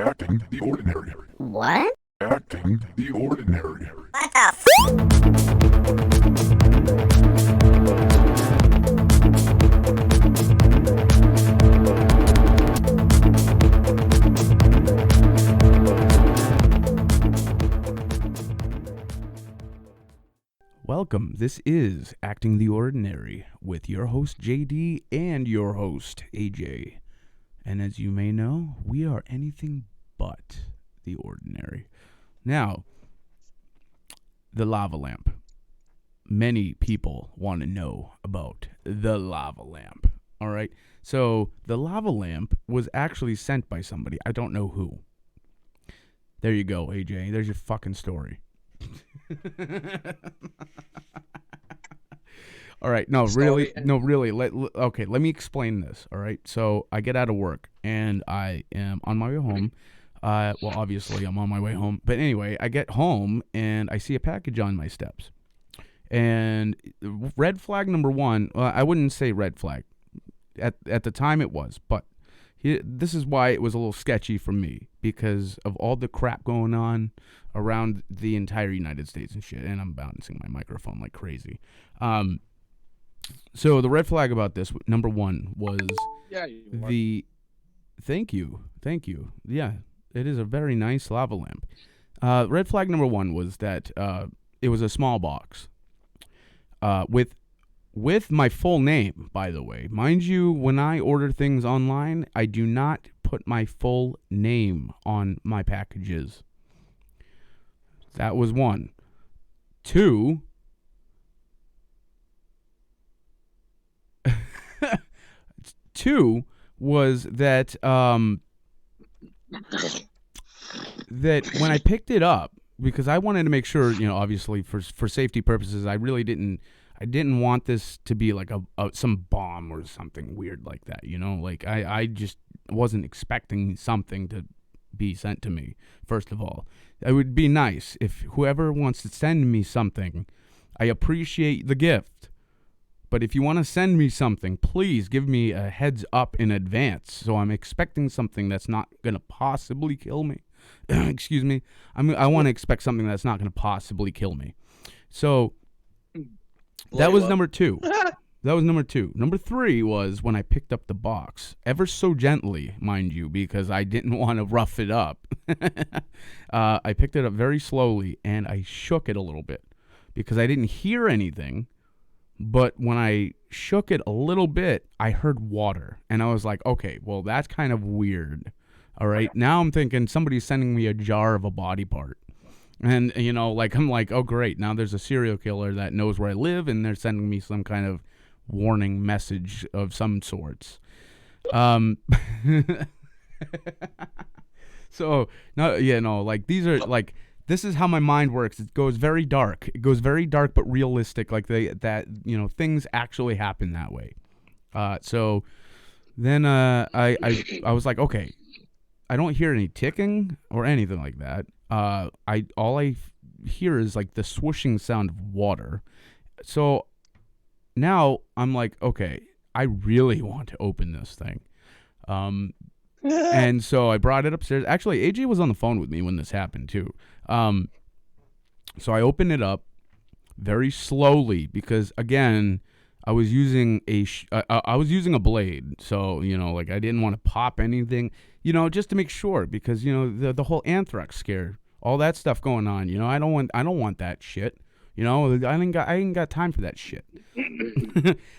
Acting the ordinary. What? Acting the ordinary. What the Welcome. This is Acting the Ordinary with your host JD and your host AJ. And as you may know, we are anything but the ordinary. Now, the lava lamp. Many people want to know about the lava lamp. All right. So the lava lamp was actually sent by somebody. I don't know who. There you go, AJ. There's your fucking story. All right. No, really. Okay, let me explain this. All right. So I get out of work and I am on my way home. Well, obviously I'm on my way home. But anyway, I get home and I see a package on my steps. And red flag number one, I wouldn't say red flag. At the time it was. But this is why it was a little sketchy for me. Because of all the crap going on around the entire United States and shit. And I'm bouncing my microphone like crazy. So the red flag about this, number one, was Thank you. Yeah, it is a very nice lava lamp. Red flag number one was that it was a small box. With my full name, by the way. Mind you, when I order things online, I do not put my full name on my packages. That was one. Two, was that that when I picked it up, because I wanted to make sure, obviously for safety purposes, I didn't want this to be like some bomb or something weird like that, like I just wasn't expecting something to be sent to me. First of all, it would be nice if whoever wants to send me something, I appreciate the gift. But if you want to send me something, please give me a heads up in advance. So I'm expecting something that's not going to possibly kill me. Excuse me. I want to expect something that's not going to possibly kill me. So that was number two. Number three was when I picked up the box, ever so gently, mind you, because I didn't want to rough it up. I picked it up very slowly and I shook it a little bit because I didn't hear anything. But when I shook it a little bit, I heard water. And I was like, okay, well, that's kind of weird. All right. Now I'm thinking somebody's sending me a jar of a body part. And, I'm like, oh, great. Now there's a serial killer that knows where I live, and they're sending me some kind of warning message of some sorts. So, these are, like... This is how my mind works. It goes very dark. But realistic. Like things actually happen that way. So then I was like, okay, I don't hear any ticking or anything like that. All I hear is like the swooshing sound of water. So now I'm like, okay, I really want to open this thing. And so I brought it upstairs. Actually, AJ was on the phone with me when this happened too. So I opened it up very slowly because, again, I was using a blade. So, I didn't want to pop anything, just to make sure because, the whole anthrax scare, all that stuff going on, I don't want that shit. I ain't got time for that shit.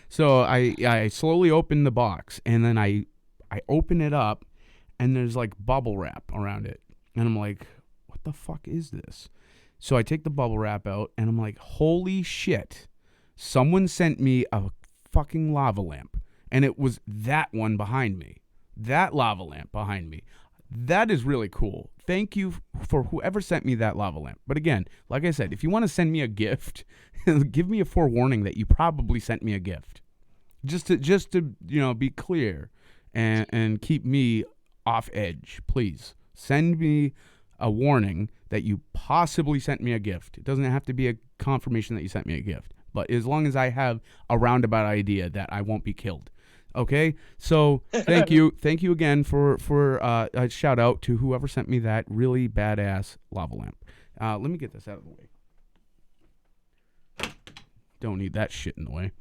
So I slowly opened the box and then I open it up and there's like bubble wrap around it. And I'm like, what the fuck is this? So I take the bubble wrap out and I'm like, holy shit. Someone sent me a fucking lava lamp. And it was that one behind me. That lava lamp behind me. That is really cool. Thank you for whoever sent me that lava lamp. But again, like I said, if you want to send me a gift, give me a forewarning that you probably sent me a gift. Just to be clear and keep me off edge, please. Send me a warning that you possibly sent me a gift. It doesn't have to be a confirmation that you sent me a gift. But as long as I have a roundabout idea that I won't be killed. Okay, so thank you again for a shout out to whoever sent me that really badass lava lamp. Let me get this out of the way. Don't need that shit in the way.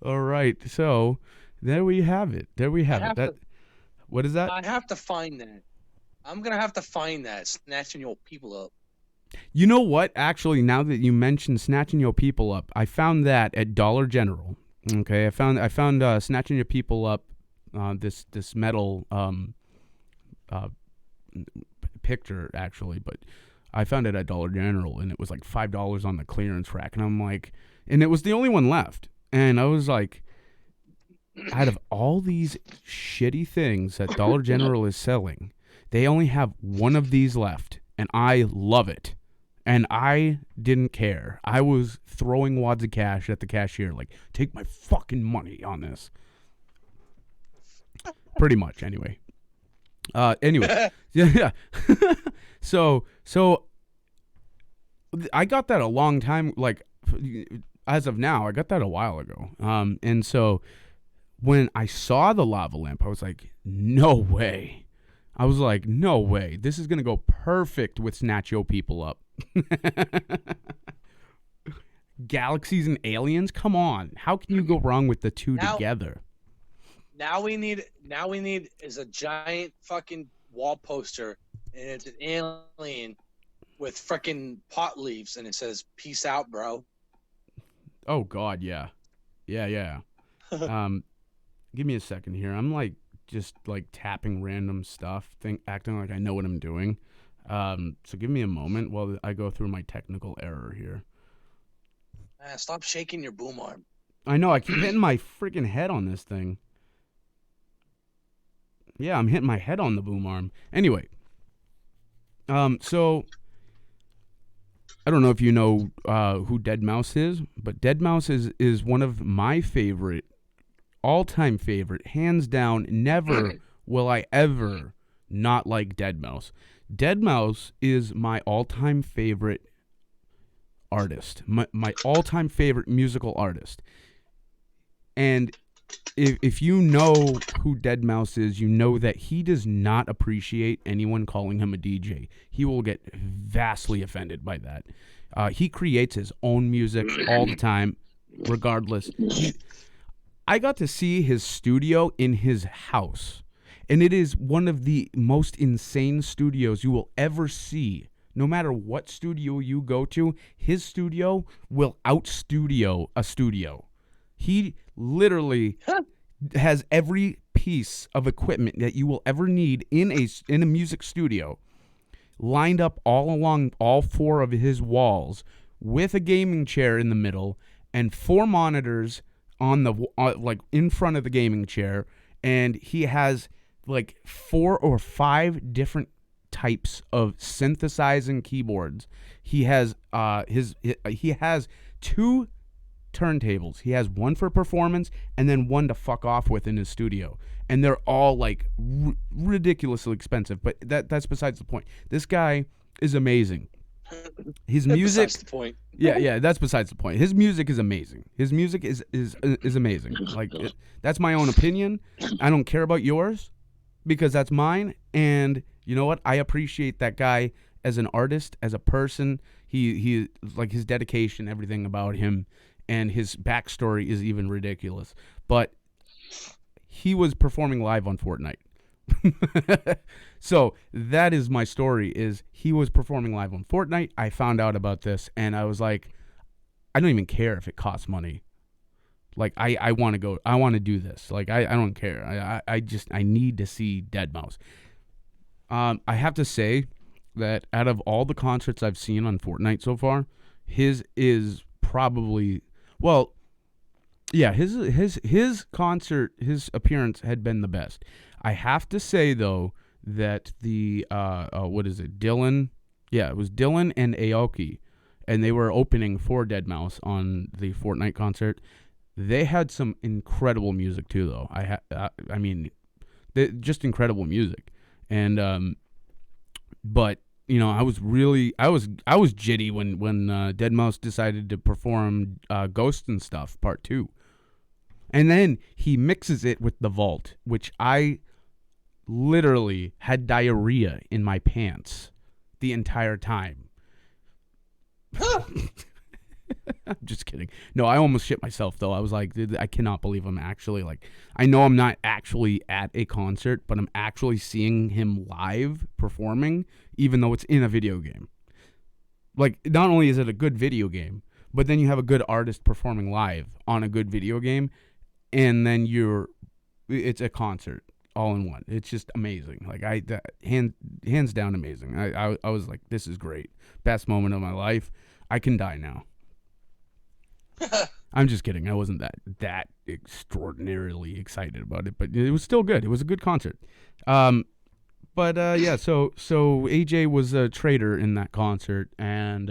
All right, so there we have it. What is that? I have to find that. I'm gonna have to find that, snatching your people up. You know what? Actually, now that you mentioned snatching your people up, I found that at Dollar General. Okay, I found snatching your people up. This metal picture actually, but I found it at Dollar General and it was like $5 on the clearance rack, and I'm like, and it was the only one left, and I was like, out of all these shitty things that Dollar General is selling, they only have one of these left, and I love it. And I didn't care. I was throwing wads of cash at the cashier, like, take my fucking money on this. Pretty much, anyway. Yeah. So I got that a long time, like, as of now, I got that a while ago. And so when I saw the lava lamp, I was like, no way. This is going to go perfect with Snatch Yo People Up. Galaxies and aliens? Come on. How can you go wrong with the two together? Now we need is a giant fucking wall poster, and it's an alien with freaking pot leaves, and it says "Peace out, bro." Oh God, yeah. Give me a second here. I'm like just like tapping random stuff, acting like I know what I'm doing. So give me a moment while I go through my technical error here. Stop shaking your boom arm. I know, I keep hitting my freaking head on this thing. Yeah, I'm hitting my head on the boom arm. Anyway, so I don't know if you know who Deadmau5 is, but Deadmau5 is one of my favorite, all-time favorite, hands down. Never will I ever not like Deadmau5. Deadmau5 is my all-time favorite artist, my all-time favorite musical artist. And if you know who Deadmau5 is, you know that he does not appreciate anyone calling him a DJ. He will get vastly offended by that. He creates his own music all the time, regardless. I got to see his studio in his house, and it is one of the most insane studios you will ever see. No matter what studio you go to, his studio will out-studio a studio. He literally has every piece of equipment that you will ever need in a music studio lined up all along all four of his walls, with a gaming chair in the middle and 4 monitors on the like in front of the gaming chair, and he has like 4 or 5 different types of synthesizing keyboards. He has he has 2 turntables. He has one for performance and then one to fuck off with in his studio, and they're all like ridiculously expensive, but that's besides the point. This guy is amazing. His music, besides the point. yeah, that's besides the point. His music is amazing. His music is amazing. Like that's my own opinion. I don't care about yours because that's mine. And you know what? I appreciate that guy as an artist, as a person. He like his dedication, everything about him. And his backstory is even ridiculous. But he was performing live on Fortnite. So that is my story, is he was performing live on Fortnite. I found out about this, and I was like, I don't even care if it costs money. Like, I want to go. I want to do this. Like, I don't care. I need to see Deadmau5. I have to say that out of all the concerts I've seen on Fortnite so far, his is probably... Well, yeah, his concert, his appearance had been the best. I have to say, though, that the, what is it, Dylan? Yeah, it was Dylan and Aoki, and they were opening for Deadmau5 on the Fortnite concert. They had some incredible music, too, though. I mean, just incredible music. And, but I was really, I was jitty when deadmau5 decided to perform Ghost and Stuff Part 2. And then he mixes it with The Vault, which I literally had diarrhea in my pants the entire time. I'm just kidding. No, I almost shit myself, though. I was like, dude, I cannot believe I'm actually, like, I know I'm not actually at a concert, but I'm actually seeing him live performing, even though it's in a video game. Like, not only is it a good video game, but then you have a good artist performing live on a good video game, and then it's a concert all in one. It's just amazing. Like, hands down amazing. I was like, this is great. Best moment of my life. I can die now. I'm just kidding. I wasn't that extraordinarily excited about it, but it was still good. It was a good concert. But yeah, so AJ was a traitor in that concert, and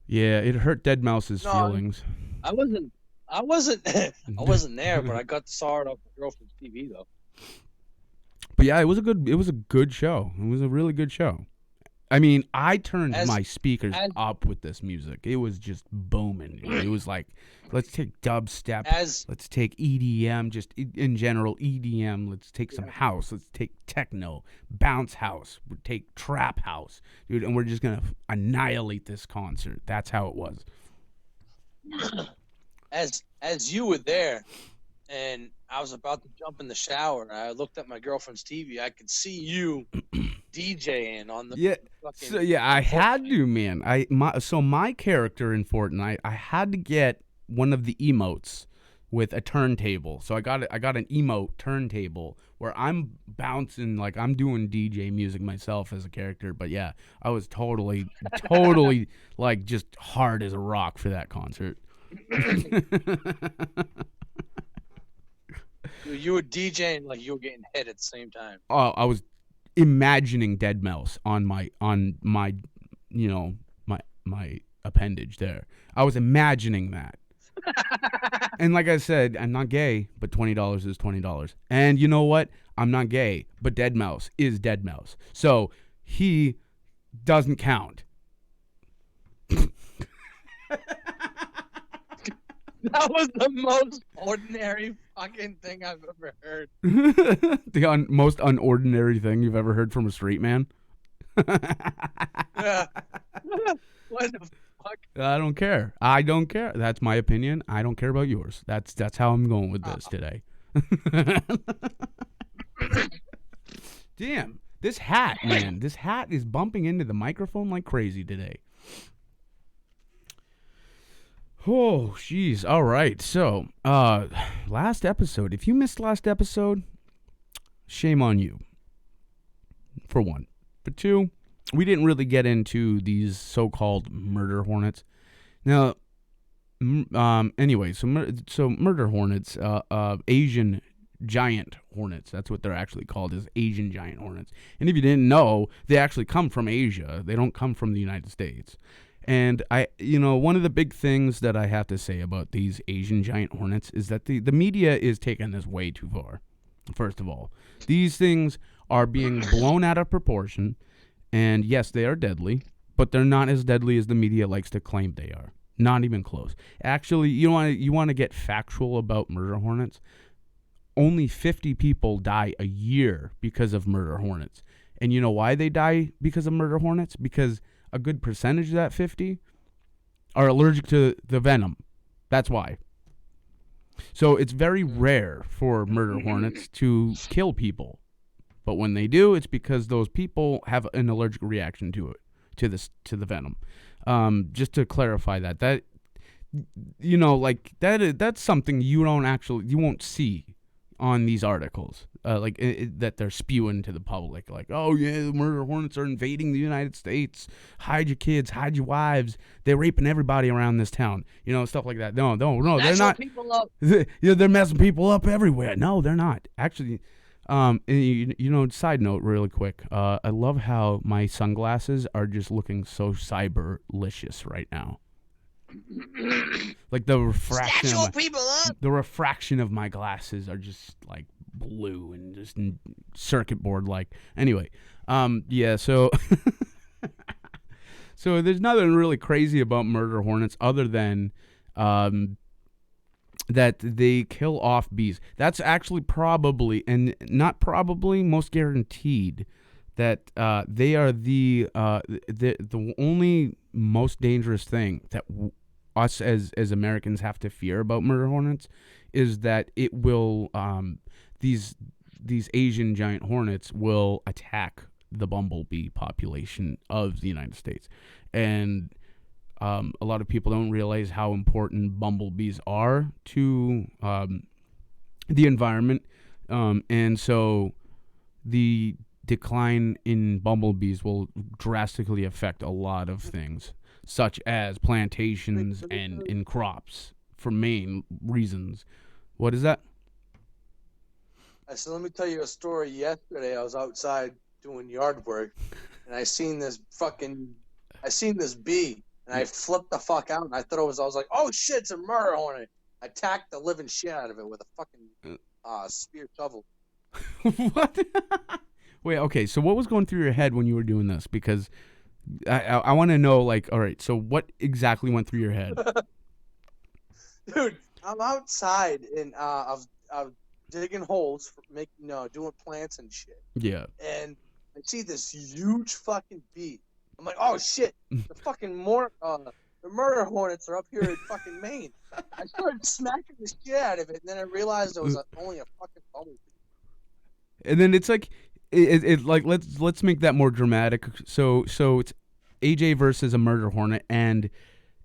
yeah, it hurt deadmau5's feelings. I wasn't there, but I saw it off my girlfriend's TV though. But yeah, it was a good show. It was a really good show. I mean, I turned my speakers up with this music. It was just booming. It was like, let's take dubstep. Let's take EDM, just in general, EDM. Let's take some house. Let's take techno, bounce house. We'll take trap house. Dude, and we're just going to annihilate this concert. That's how it was. As you were there, and I was about to jump in the shower, and I looked at my girlfriend's TV. I could see you DJing on the fucking. So yeah, I had to, man. My character in Fortnite, I had to get one of the emotes with a turntable. So I got an emote turntable where I'm bouncing, like I'm doing DJ music myself as a character. But yeah, I was totally like just hard as a rock for that concert. You were DJing like you were getting hit at the same time. Oh, I was imagining deadmau5 on my my appendage there. I was imagining that. And like I said, I'm not gay, but $20 is $20. And you know what? I'm not gay, but deadmau5 is deadmau5. So he doesn't count. That was the most ordinary fucking thing I've ever heard. The most unordinary thing you've ever heard from a straight man? Yeah. What the fuck? I don't care. That's my opinion. I don't care about yours. That's how I'm going with this today. Damn. This hat, man. This hat is bumping into the microphone like crazy today. Oh, jeez. All right. So, last episode. If you missed last episode, shame on you. For one. For two, we didn't really get into these so-called murder hornets. Now, anyway, so murder hornets, Asian giant hornets. That's what they're actually called, is Asian giant hornets. And if you didn't know, they actually come from Asia. They don't come from the United States. And one of the big things that I have to say about these Asian giant hornets is that the media is taking this way too far. First of all, these things are being blown out of proportion, and yes, they are deadly, but they're not as deadly as the media likes to claim they are. Not even close. Actually, you want to get factual about murder hornets? Only 50 people die a year because of murder hornets. And you know why they die because of murder hornets? Because a good percentage of that 50 are allergic to the venom. That's why. So it's very rare for murder hornets to kill people. But when they do, it's because those people have an allergic reaction to it, to the venom. Just to clarify that that's something you won't see on these articles. That they're spewing to the public, like, oh yeah, the murder hornets are invading the United States. Hide your kids, hide your wives. They're raping everybody around this town. Stuff like that. No, they're not. People up. They're messing people up everywhere. No, they're not. Actually, side note, really quick. I love how my sunglasses are just looking so cyberlicious right now. Like the refraction of my glasses are just like blue and just circuit board like. Anyway, yeah. So, so there's nothing really crazy about murder hornets other than that they kill off bees. That's actually probably, and not probably, most guaranteed that they are the only most dangerous thing that us as Americans have to fear about murder hornets is that it will these Asian giant hornets will attack the bumblebee population of the United States, and a lot of people don't realize how important bumblebees are to the environment, and so the decline in bumblebees will drastically affect a lot of things, such as plantations and crops for main reasons. What is that? I said, let me tell you a story. Yesterday, I was outside doing yard work, and I seen this bee, and I flipped the fuck out, and I was like, oh shit, it's a murder hornet. I attacked the living shit out of it with a fucking spear shovel. What? Wait, okay, so what was going through your head when you were doing this? Because I want to know, like, all right, so what exactly went through your head? Dude, I'm outside, and I was digging holes for doing plants and shit. Yeah. And I see this huge fucking bee. I'm like, oh shit, the fucking the murder hornets are up here in fucking Maine. I started smacking the shit out of it, and then I realized it was only a fucking bumblebee. And then it's like, it like let's make that more dramatic. So it's AJ versus a murder hornet, and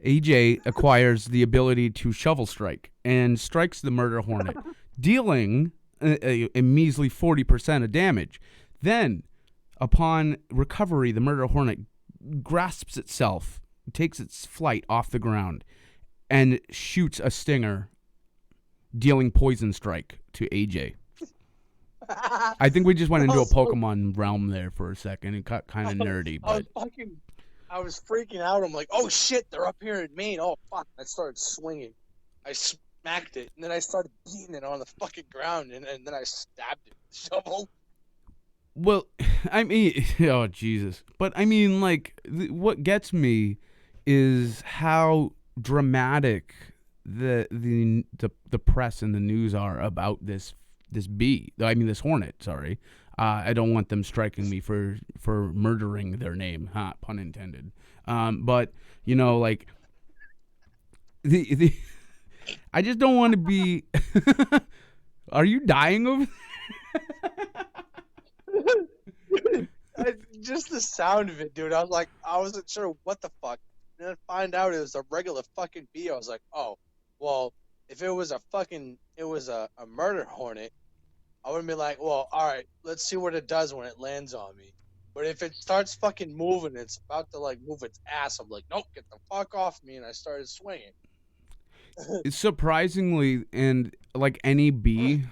AJ acquires the ability to shovel strike and strikes the murder hornet, dealing a measly 40% of damage. Then, upon recovery, the murder hornet grasps itself, takes its flight off the ground, and shoots a stinger, dealing poison strike to AJ. I think we just went into a Pokemon realm there for a second. It got kind of nerdy, but I was freaking out. I'm like, oh shit, they're up here in Maine. Oh fuck! I started swinging. I smacked it, and then I started beating it on the fucking ground, and then I stabbed it with the shovel. Well, I mean, oh Jesus! But I mean, like, what gets me is how dramatic the press and the news are about this bee. I mean, this hornet. Sorry, I don't want them striking me for murdering their name. Pun intended. But like the I just don't want to be. Are you dying over there? Just the sound of it, dude. I wasn't sure what the fuck. And then I find out it was a regular fucking bee. I was like, oh, well, if it was a murder hornet, I wouldn't be like, well, all right, let's see what it does when it lands on me. But if it starts fucking moving, it's about to like move its ass. I'm like, nope, get the fuck off me, and I started swinging. It's surprisingly, and like any bee,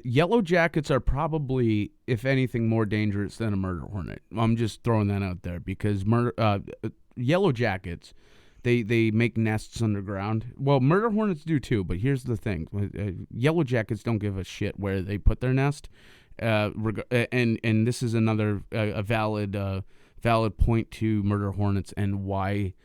yellow jackets are probably, if anything, more dangerous than a murder hornet. I'm just throwing that out there because yellow jackets, they make nests underground. Well, murder hornets do too, but here's the thing: yellow jackets don't give a shit where they put their nest. And this is another a valid point to murder hornets and why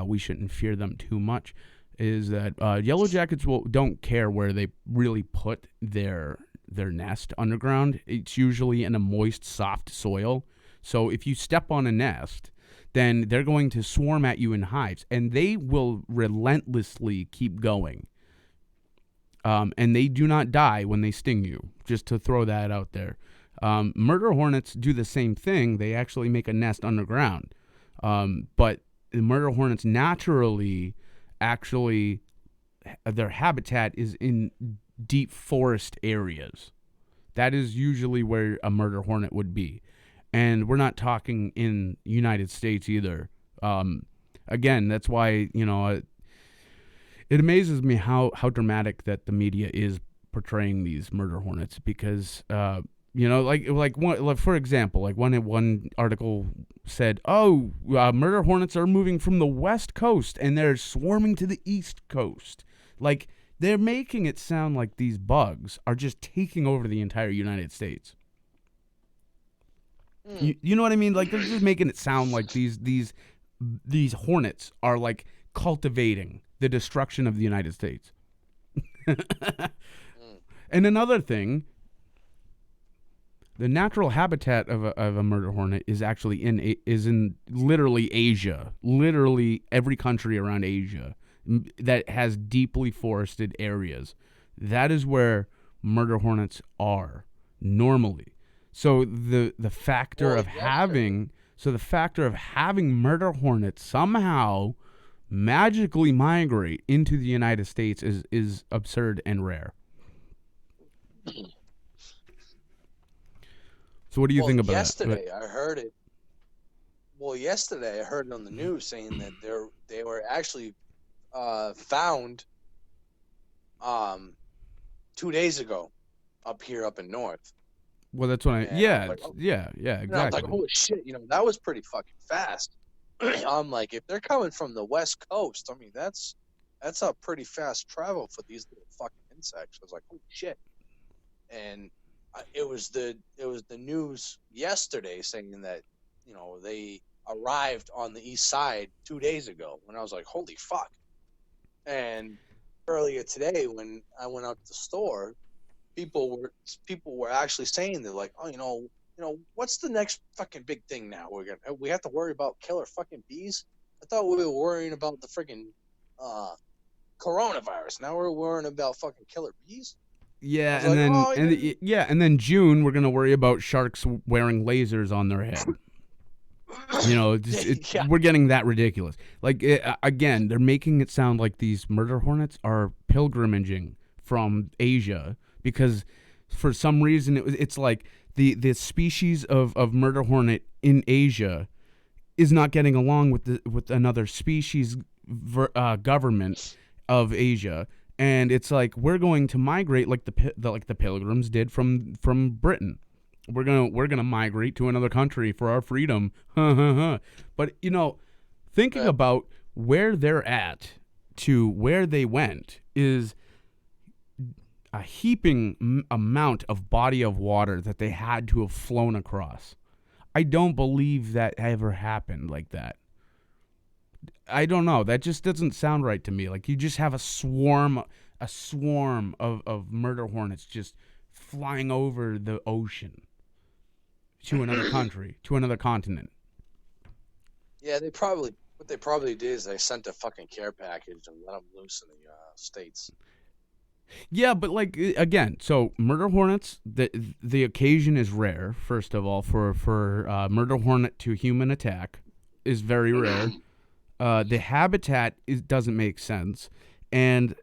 we shouldn't fear them too much is that yellow jackets don't care where they really put their nest underground. It's usually in a moist, soft soil. So if you step on a nest, then they're going to swarm at you in hives, and they will relentlessly keep going. And they do not die when they sting you, just to throw that out there. Murder hornets do the same thing. They actually make a nest underground. But the murder hornets naturally, actually, their habitat is in deep forest areas. That is usually where a murder hornet would be. And we're not talking in United States either. Again, that's why, it amazes me how dramatic that the media is portraying these murder hornets because, for example, like one article said, murder hornets are moving from the West Coast and they're swarming to the East Coast. Like, They're making it sound like these bugs are just taking over the entire United States. You know what I mean? Like they're just making it sound like these hornets are like cultivating the destruction of the United States. And another thing, the natural habitat of a murder hornet is actually in literally Asia, literally every country around Asia that has deeply forested areas. That is where murder hornets are normally. So the factor of having murder hornets somehow magically migrate into the United States is absurd and rare. So what do you think about yesterday I heard it. Well, yesterday I heard it on the news saying that they were actually found 2 days ago up in North. Well, that's what yeah, exactly. And I was like, holy shit, that was pretty fucking fast. I'm like, if they're coming from the West Coast, I mean, that's a pretty fast travel for these little fucking insects. I was like, holy shit. And it was the news yesterday saying that, they arrived on the east side 2 days ago. And I was like, holy fuck. And earlier today when I went out to the store, people were actually saying, they're like, oh, what's the next fucking big thing now? We have to worry about killer fucking bees? I thought we were worrying about the freaking coronavirus. Now we're worrying about fucking killer bees? Yeah, and then June we're gonna worry about sharks wearing lasers on their head. We're getting that ridiculous. Like again, they're making it sound like these murder hornets are pilgrimaging from Asia because for some reason it's like the species of murder hornet in Asia is not getting along with another species government of Asia. And it's like we're going to migrate like the pilgrims did from Britain. We're gonna migrate to another country for our freedom. But thinking about where they're at to where they went is a heaping amount of body of water that they had to have flown across. I don't believe that ever happened like that. I don't know. That just doesn't sound right to me. Like you just have a swarm of murder hornets just flying over the ocean to another country, to another continent. Yeah, what they probably did is they sent a fucking care package and let them loose in the States. Yeah, but like again, so murder hornets, the occasion is rare. First of all, for murder hornet to human attack is very rare. The habitat doesn't make sense, and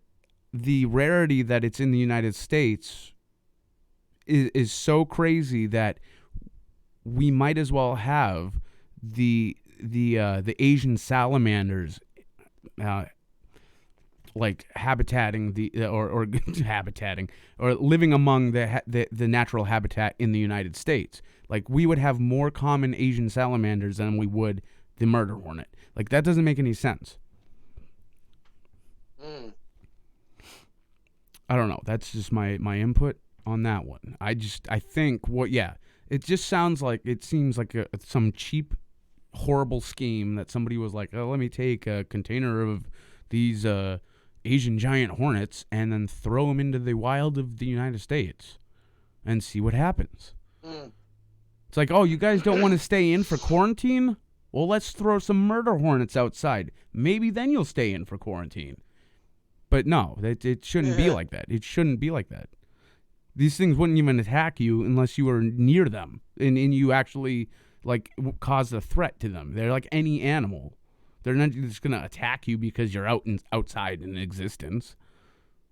the rarity that it's in the United States is so crazy that we might as well have the Asian salamanders like habitating or habitating or living among the natural habitat in the United States. Like we would have more common Asian salamanders than we would the murder hornet. Like that doesn't make any sense. I don't know. That's just my input on that one. I think it just seems like some cheap, horrible scheme that somebody was like, oh, let me take a container of these Asian giant hornets and then throw them into the wild of the United States and see what happens. It's like, oh, you guys don't want to stay in for quarantine? Well, let's throw some murder hornets outside. Maybe then you'll stay in for quarantine. But no, it shouldn't be like that. It shouldn't be like that. These things wouldn't even attack you unless you were near them and you actually like caused a threat to them. They're like any animal. They're not just going to attack you because you're outside in existence.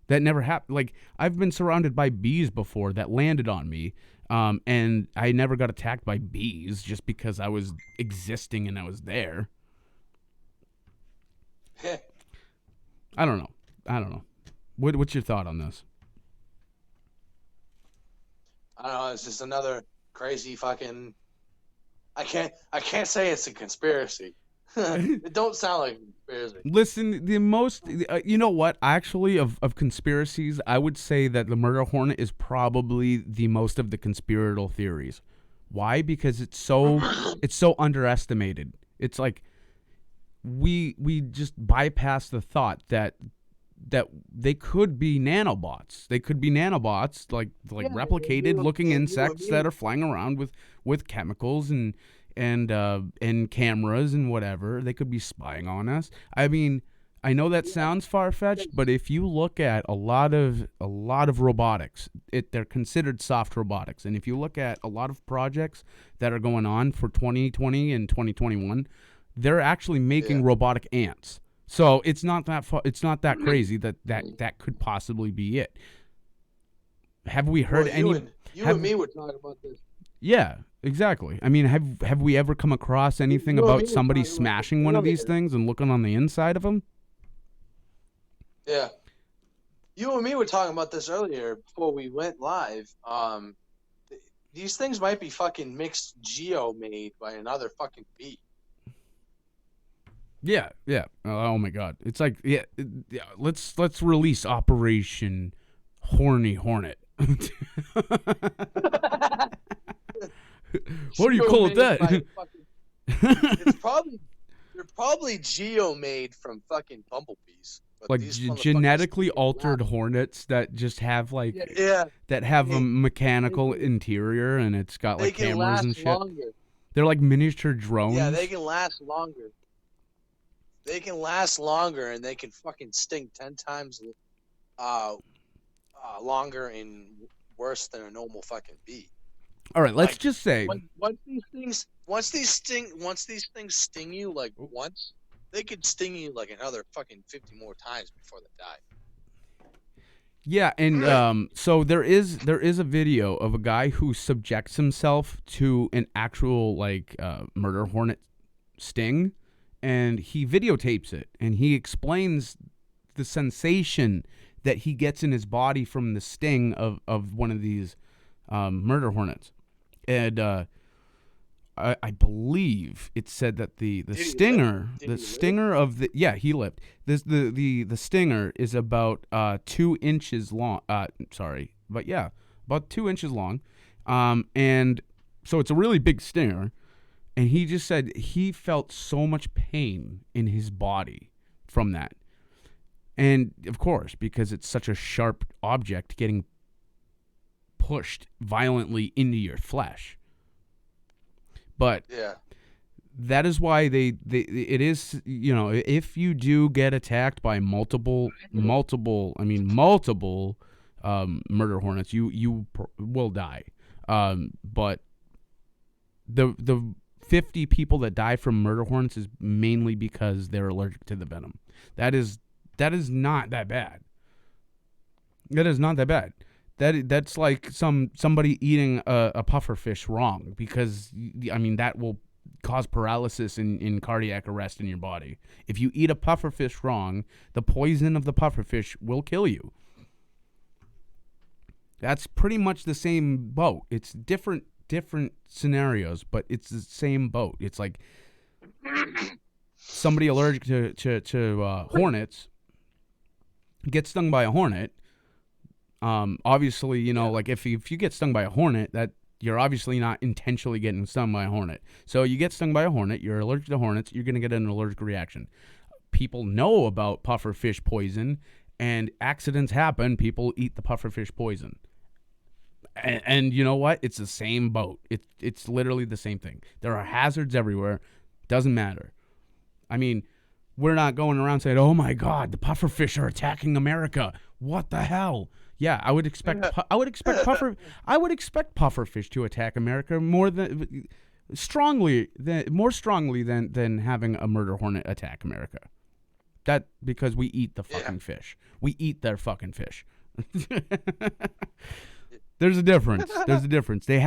That never happened. Like, I've been surrounded by bees before that landed on me, and I never got attacked by bees just because I was existing and I was there. I don't know. What's your thought on this? I don't know. It's just another crazy fucking. I can't say it's a conspiracy. It don't sound like a conspiracy. Listen, the most, you know what? Actually, of conspiracies, I would say that the murder hornet is probably the most of the conspiratorial theories. Why? Because it's so underestimated. It's like we just bypass the thought that they could be nanobots. They could be nanobots, like replicated looking insects that are flying around with chemicals and cameras and whatever. They could be spying on us. I mean, I know that sounds far-fetched, but if you look at a lot of robotics, they're considered soft robotics. And if you look at a lot of projects that are going on for 2020 and 2021, they're actually making robotic ants. So it's not that it's not that crazy that could possibly be it. Have we heard any? You and me were talking about this. Yeah, exactly. I mean, have we ever come across anything about somebody smashing one of these things and looking on the inside of them? Yeah. You and me were talking about this earlier before we went live. These things might be fucking mixed geo-made by another fucking bee. Yeah. Oh my God. It's like, yeah. Let's release Operation Horny Hornet. What do you call it that? They're probably geo-made from fucking bumblebees. Like genetically altered hornets that just have like that have a mechanical interior and it's got like cameras and shit. Longer. They're like miniature drones. Yeah, they can last longer. They can last longer and they can fucking sting 10 times longer and worse than a normal fucking bee. All right, let's just say once these things sting you like once, they could sting you like another fucking 50 more times before they die. Yeah, and so there is a video of a guy who subjects himself to an actual like murder hornet sting, and he videotapes it, and he explains the sensation that he gets in his body from the sting of one of these murder hornets. And I believe it said that the stinger of the he lived. The stinger is about 2 inches long. About 2 inches long. And so it's a really big stinger. And he just said he felt so much pain in his body from that. And of course, because it's such a sharp object getting pushed violently into your flesh. But that is why it is, you know, if you do get attacked by multiple murder hornets, you will die. But the 50 people that die from murder hornets is mainly because they're allergic to the venom. That is not that bad. That is not that bad. That's like somebody eating a puffer fish wrong, because I mean that will cause paralysis and cardiac arrest in your body. If you eat a puffer fish wrong, the poison of the puffer fish will kill you. That's pretty much the same boat. It's different scenarios, but it's the same boat. It's like somebody allergic to hornets gets stung by a hornet. Obviously, you know, like if you get stung by a hornet, that you're obviously not intentionally getting stung by a hornet. So you get stung by a hornet, you're allergic to hornets, you're going to get an allergic reaction. People know about pufferfish poison, and accidents happen. People eat the pufferfish poison. And you know what? It's the same boat. It's literally the same thing. There are hazards everywhere. Doesn't matter. I mean, we're not going around saying, "Oh my God, the pufferfish are attacking America. What the hell?" Yeah, I would expect pufferfish to attack America more strongly than having a murder hornet attack America. That because we eat the fucking fish. We eat their fucking fish. There's a difference. They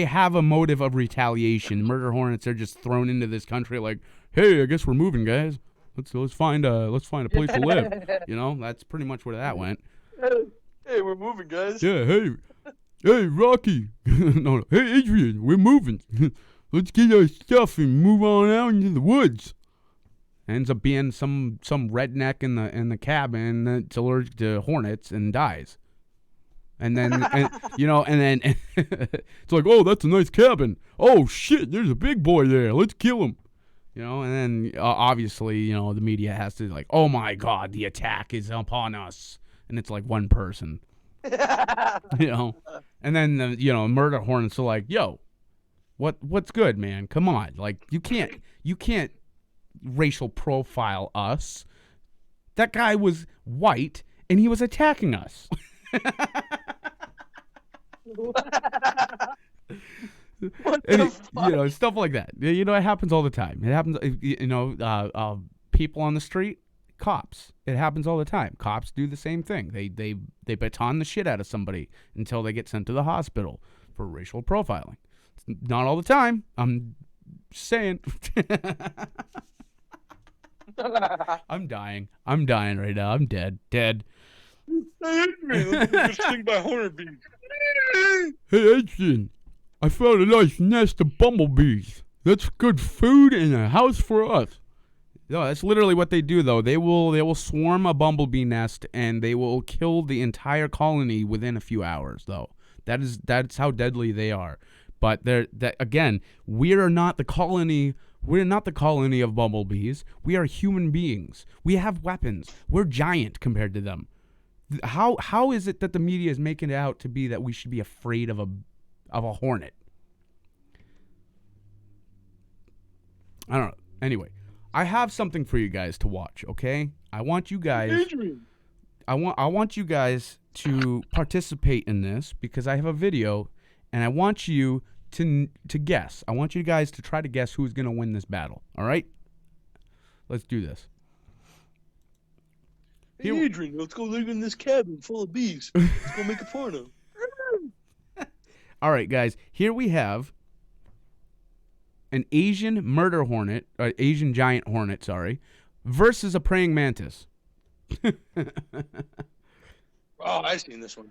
have a motive of retaliation. Murder hornets are just thrown into this country like, "Hey, I guess we're moving, guys. Let's find a place to live." You know, that's pretty much where that went. Hey, we're moving, guys. Yeah, hey, Rocky. No, hey, Adrian, we're moving. Let's get our stuff and move on out into the woods. ends up being some redneck in the cabin that's allergic to hornets and dies. And then and then it's like, oh, that's a nice cabin. Oh shit, there's a big boy there. Let's kill him. And then obviously, the media has to like, oh my God, the attack is upon us, and it's like one person. And then murder hornets are like, yo, what's good, man? Come on, like you can't racial profile us. That guy was white and he was attacking us. Stuff like that. It happens all the time. It happens. People on the street, cops. It happens all the time. Cops do the same thing. They baton the shit out of somebody until they get sent to the hospital for racial profiling. It's not all the time. I'm saying. I'm dying right now. I'm dead. Hey, Adrian, I found a nice nest of bumblebees. That's good food and a house for us. No, that's literally what they do, though. They will swarm a bumblebee nest and they will kill the entire colony within a few hours, though. That's how deadly they are. But again, we are not the colony. We're not the colony of bumblebees. We are human beings. We have weapons. We're giant compared to them. How is it that the media is making it out to be that we should be afraid of a hornet? I don't know. Anyway, I have something for you guys to watch, okay? I want you guys to participate in this because I have a video and I want you to guess. I want you guys to try to guess who's going to win this battle, all right? Let's do this. Hey, Adrian, let's go live in this cabin full of bees. Let's go make a porno. All right, guys. Here we have an Asian murder hornet, Asian giant hornet, sorry, versus a praying mantis. Oh, I've seen this one.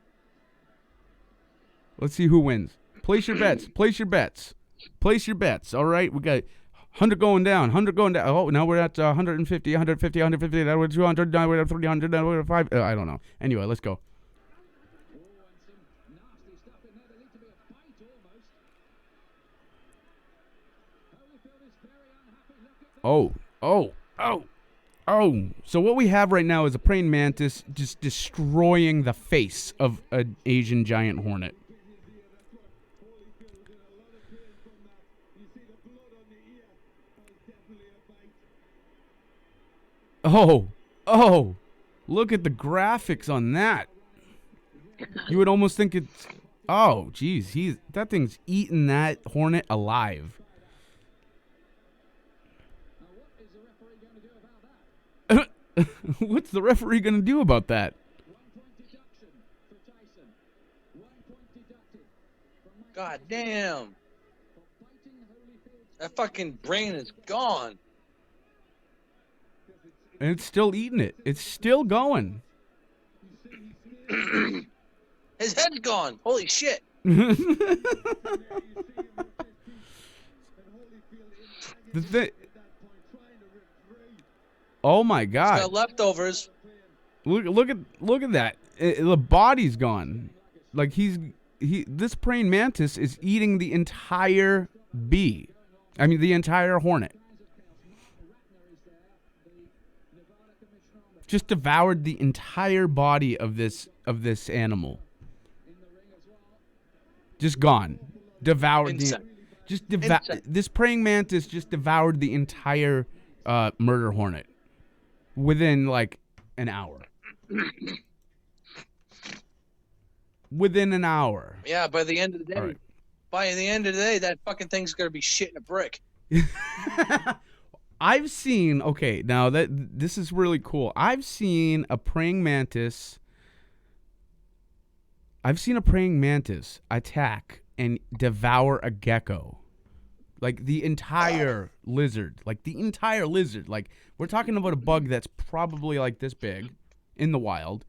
Let's see who wins. Place your bets. All right, we got 100 going down. Oh, now we're at 150. Now we're at 200. Now we're at 300. Now we're at 5. I don't know. Anyway, let's go. Oh. So what we have right now is a praying mantis just destroying the face of an Asian giant hornet. Oh, look at the graphics on that. You would almost think it's, oh, geez, that thing's eating that hornet alive. What's the referee going to do about that? God damn. That fucking brain is gone. And it's still eating it. It's still going. His head's gone. Holy shit. Oh my God. It's got leftovers. Look at that. The body's gone. Like this praying mantis is eating the entire bee. I mean the entire hornet. Just devoured the entire body of this animal. Just gone. Devoured this praying mantis just devoured the entire murder hornet within like an hour. Within an hour. Yeah, by the end of the day. Right. By the end of the day, that fucking thing's gonna be shitting a brick. I've seen, okay, now this is really cool. I've seen a praying mantis attack and devour a gecko. Like the entire lizard. Like we're talking about a bug that's probably like this big in the wild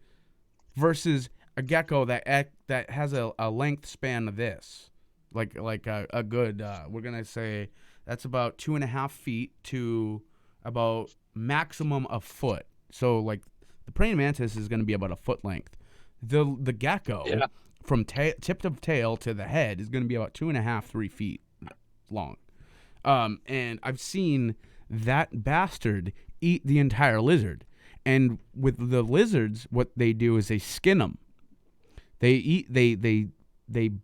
versus a gecko that has a length span of this. Like a good, we're going to say, that's about 2.5 feet to about maximum a foot. So like the praying mantis is going to be about a foot length. The gecko from tip of tail to the head is going to be about 2.5, 3 feet long. And I've seen that bastard eat the entire lizard. And with the lizards, what they do is they skin them. They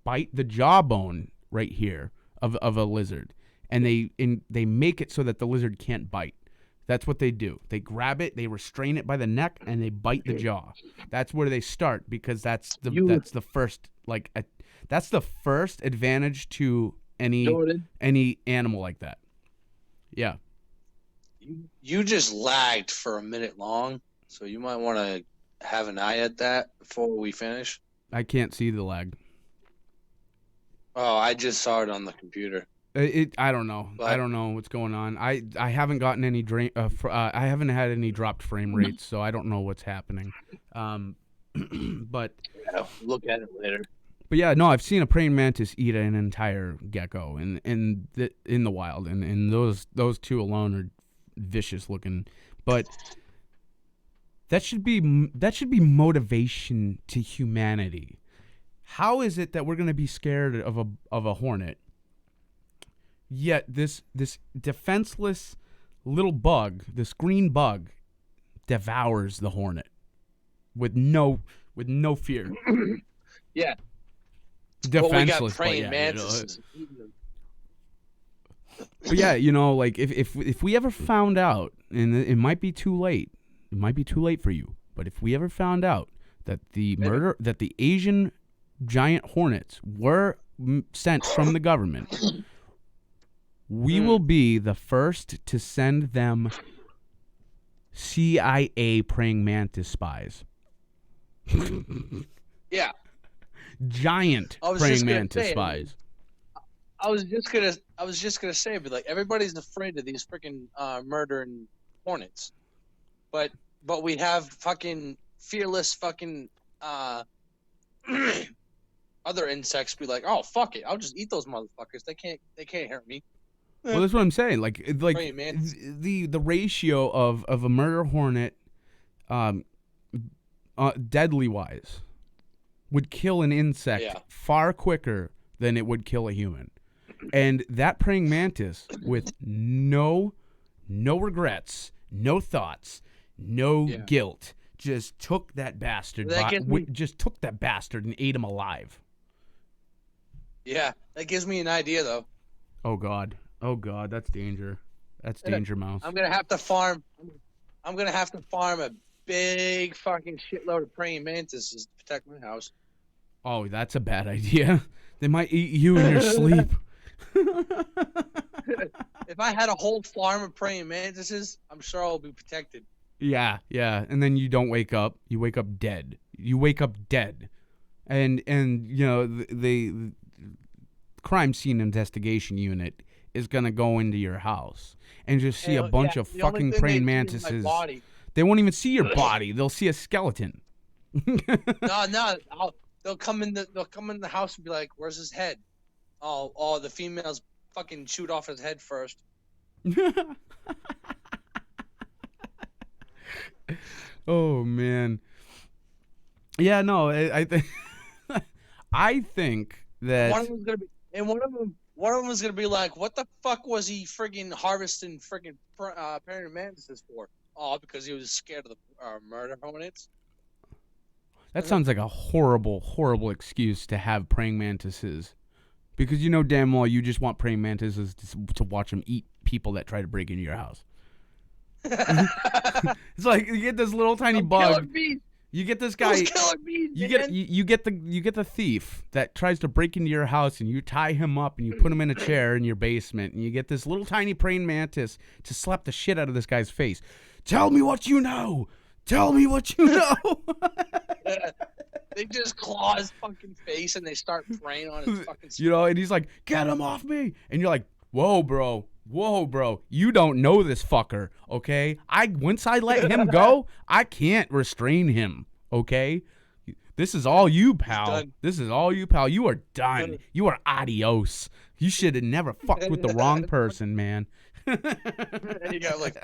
bite the jawbone right here of a lizard, and they make it so that the lizard can't bite. That's what they do. They grab it, they restrain it by the neck, and they bite the jaw. That's where they start, because that's the first that's the first advantage to any animal like that. Yeah. You just lagged for a minute long, so you might want to have an eye at that before we finish. I can't see the lag. Oh, I just saw it on the computer. I don't know. But, I don't know what's going on. I haven't gotten any I haven't had any dropped frame rates, so I don't know what's happening. But yeah, look at it later. But yeah, no, I've seen a praying mantis eat an entire gecko in the wild, and those two alone are vicious looking. But that should be motivation to humanity. How is it that we're going to be scared of a hornet, yet this defenseless little bug, this green bug, devours the hornet with no fear? Yeah. Defenseless. Well, we got praying mantises. But yeah, like if we ever found out, and it might be too late. It might be too late for you. But if we ever found out that the Asian giant hornets were sent from the government, we will be the first to send them CIA praying mantis spies. Yeah. Giant praying mantis spies. I was just gonna say, but like everybody's afraid of these freaking murdering hornets, but we have fucking fearless fucking other insects be like, oh fuck it, I'll just eat those motherfuckers. They can't hurt me. Well, that's what I'm saying. Like the ratio of a murder hornet, deadly wise, would kill an insect far quicker than it would kill a human. And that praying mantis, with no regrets, no thoughts, no guilt, just took that bastard. Just took that bastard and ate him alive. Yeah, that gives me an idea though. Oh God, that's danger. That's danger, mouse. I'm gonna have to farm a big fucking shitload of praying mantises to protect my house. Oh, that's a bad idea. They might eat you in your sleep. If I had a whole farm of praying mantises, I'm sure I'll be protected. Yeah. And then you don't wake up. You wake up dead. And the crime scene investigation unit is gonna go into your house and just see a bunch of fucking praying mantises. They won't even see your body. They'll see a skeleton. No. They'll come in the house and be like, "Where's his head?" Oh, the females fucking shoot off his head first. Oh man. Yeah, no, I think that one of them was gonna be like, "What the fuck was he friggin' harvesting friggin' praying mantises for?" Oh, because he was scared of the murder hornets. That sounds like a horrible, horrible excuse to have praying mantises. Because you know damn well you just want praying mantises to watch them eat people that try to break into your house. It's like you get this little tiny bug. You get this guy. You get the thief that tries to break into your house, and you tie him up and you put him in a chair in your basement, and you get this little tiny praying mantis to slap the shit out of this guy's face. Tell me what you know. Tell me what you know. They just claw his fucking face and they start praying on his fucking spine. And he's like, "Get him off me!" And you're like, whoa, bro, you don't know this fucker, okay? Once I let him go, I can't restrain him, okay? This is all you, pal. This is all you, pal. You are done. You are adios. You should have never fucked with the wrong person, man. And you got like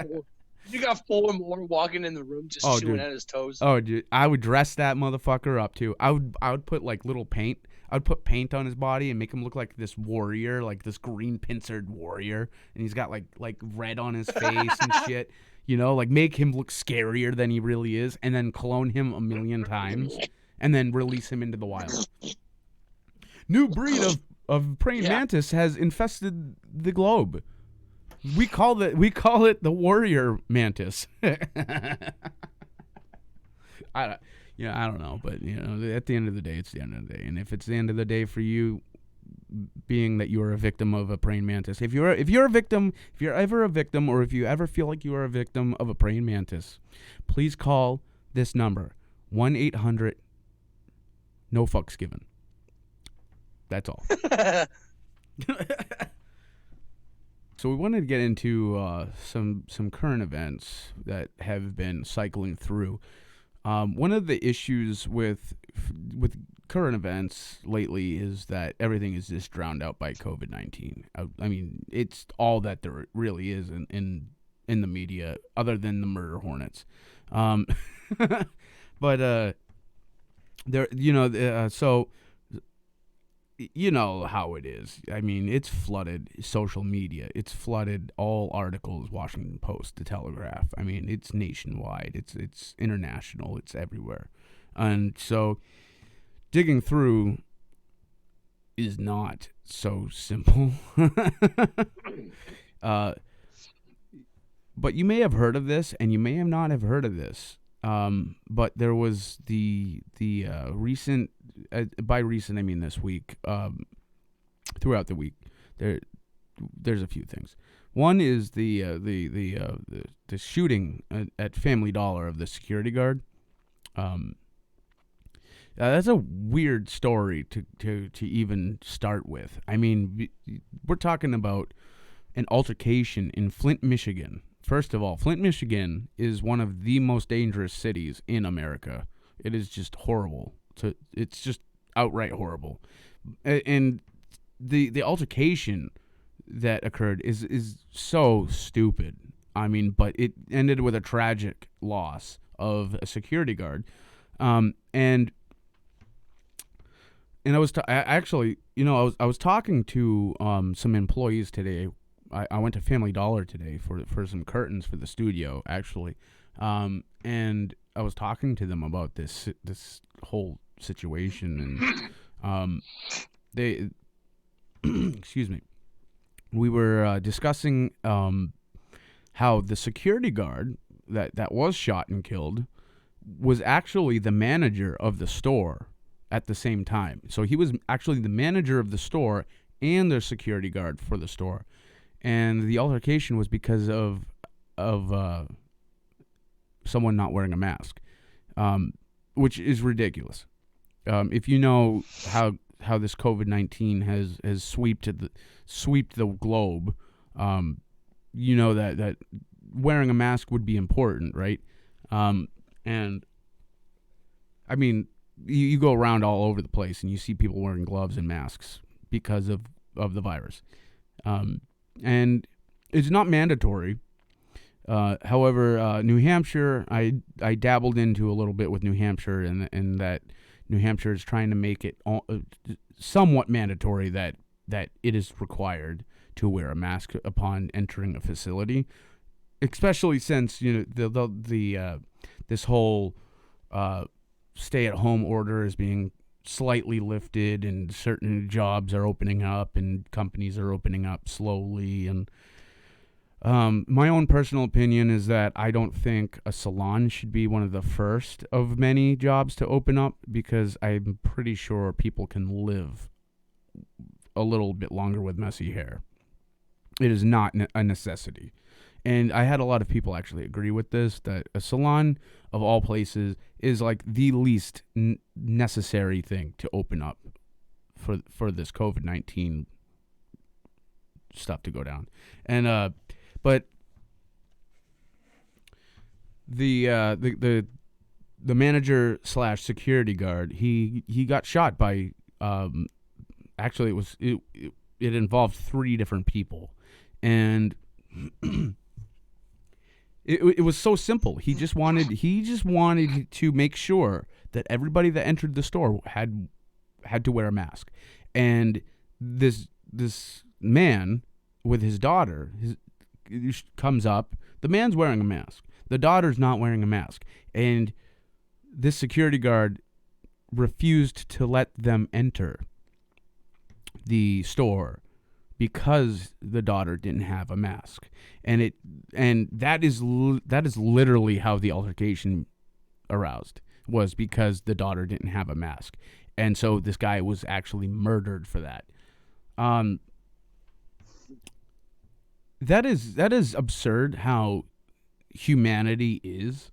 You got 4 more walking in the room just chewing dude. at his toes. Oh, dude, I would dress that motherfucker up too. I would put like little paint. I would put paint on his body and make him look like this warrior, like this green pincered warrior, and he's got like red on his face and shit. You know, like make him look scarier than he really is, and then clone him a million times, and then release him into the wild. New breed of praying mantis has infested the globe. We call it the warrior mantis. I don't know, but at the end of the day, it's the end of the day. And if it's the end of the day for you, being that you are a victim of a praying mantis, if you're ever a victim, or if you ever feel like you are a victim of a praying mantis, please call this number 1-800 no fucks given. That's all. So we wanted to get into some current events that have been cycling through. One of the issues with current events lately is that everything is just drowned out by COVID-19. I mean, it's all that there really is in the media, other than the murder hornets. But so you know how it is. I mean, it's flooded social media. It's flooded all articles, Washington Post, The Telegraph. I mean, it's nationwide. It's international. It's everywhere. And so digging through is not so simple. But you may have heard of this, and you may have not have heard of this. But there was the recent, by recent I mean this week, throughout the week, there's a few things. One is the shooting at Family Dollar of the security guard. That's a weird story to even start with. I mean, we're talking about an altercation in Flint, Michigan. First of all, Flint, Michigan is one of the most dangerous cities in America. It is just horrible. It's just outright horrible. And the altercation that occurred is so stupid. I mean, but it ended with a tragic loss of a security guard. And I was I was talking to some employees today. I went to Family Dollar today for some curtains for the studio, actually, and I was talking to them about this whole situation, and they excuse me, we were discussing how the security guard that was shot and killed was actually the manager of the store at the same time. So he was actually the manager of the store and the security guard for the store. And the altercation was because of someone not wearing a mask, which is ridiculous. If you know how this COVID-19 has swept the globe, you know that wearing a mask would be important, right? And I mean, you go around all over the place and you see people wearing gloves and masks because of the virus. And it's not mandatory. However, New Hampshire, I dabbled into a little bit with New Hampshire, and that New Hampshire is trying to make it somewhat mandatory that it is required to wear a mask upon entering a facility, especially since this whole stay-at-home order is being slightly lifted, and certain jobs are opening up and companies are opening up slowly. And my own personal opinion is that I don't think a salon should be one of the first of many jobs to open up, because I'm pretty sure people can live a little bit longer with messy hair. It is not a necessity. And I had a lot of people actually agree with this, that a salon, of all places, is like the least necessary thing to open up for this COVID-19 stuff to go down. And but the manager / security guard, he got shot by actually it involved 3 different people, and it was so simple. He just wanted to make sure that everybody that entered the store had to wear a mask. And this man with his daughter comes up. The man's wearing a mask. The daughter's not wearing a mask. And this security guard refused to let them enter the store because the daughter didn't have a mask. And that is literally how the altercation aroused, was because the daughter didn't have a mask. And so this guy was actually murdered for that. That is absurd how humanity is.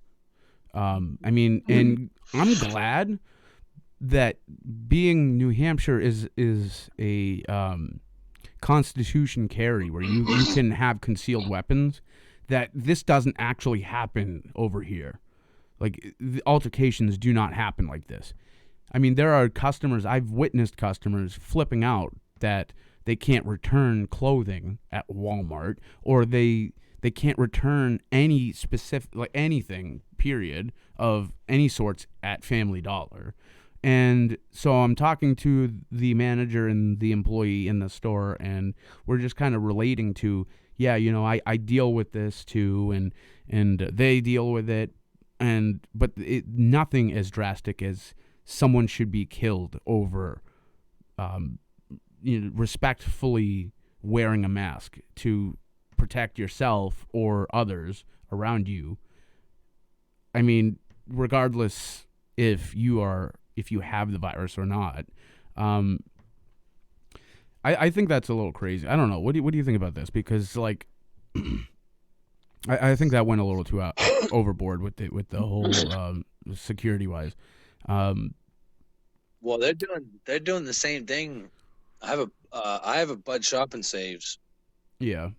I mean, and I'm glad that being New Hampshire is a Constitution carry where you can have concealed weapons, that this doesn't actually happen over here. Like, the altercations do not happen like this. I mean, there are customers, I've witnessed customers flipping out that they can't return clothing at Walmart, or they can't return any specific, like anything, period, of any sorts at Family Dollar. And so I'm talking to the manager and the employee in the store, and we're just kind of relating to, yeah, you know, I deal with this too, and they deal with it, but nothing as drastic as someone should be killed over, respectfully wearing a mask to protect yourself or others around you. I mean, regardless if you have the virus or not. I think that's a little crazy. I don't know. What do you think about this? Because, like, I think that went a little too overboard with the whole security wise. Well, they're doing the same thing. I have a Bud Shop and Saves. Yeah.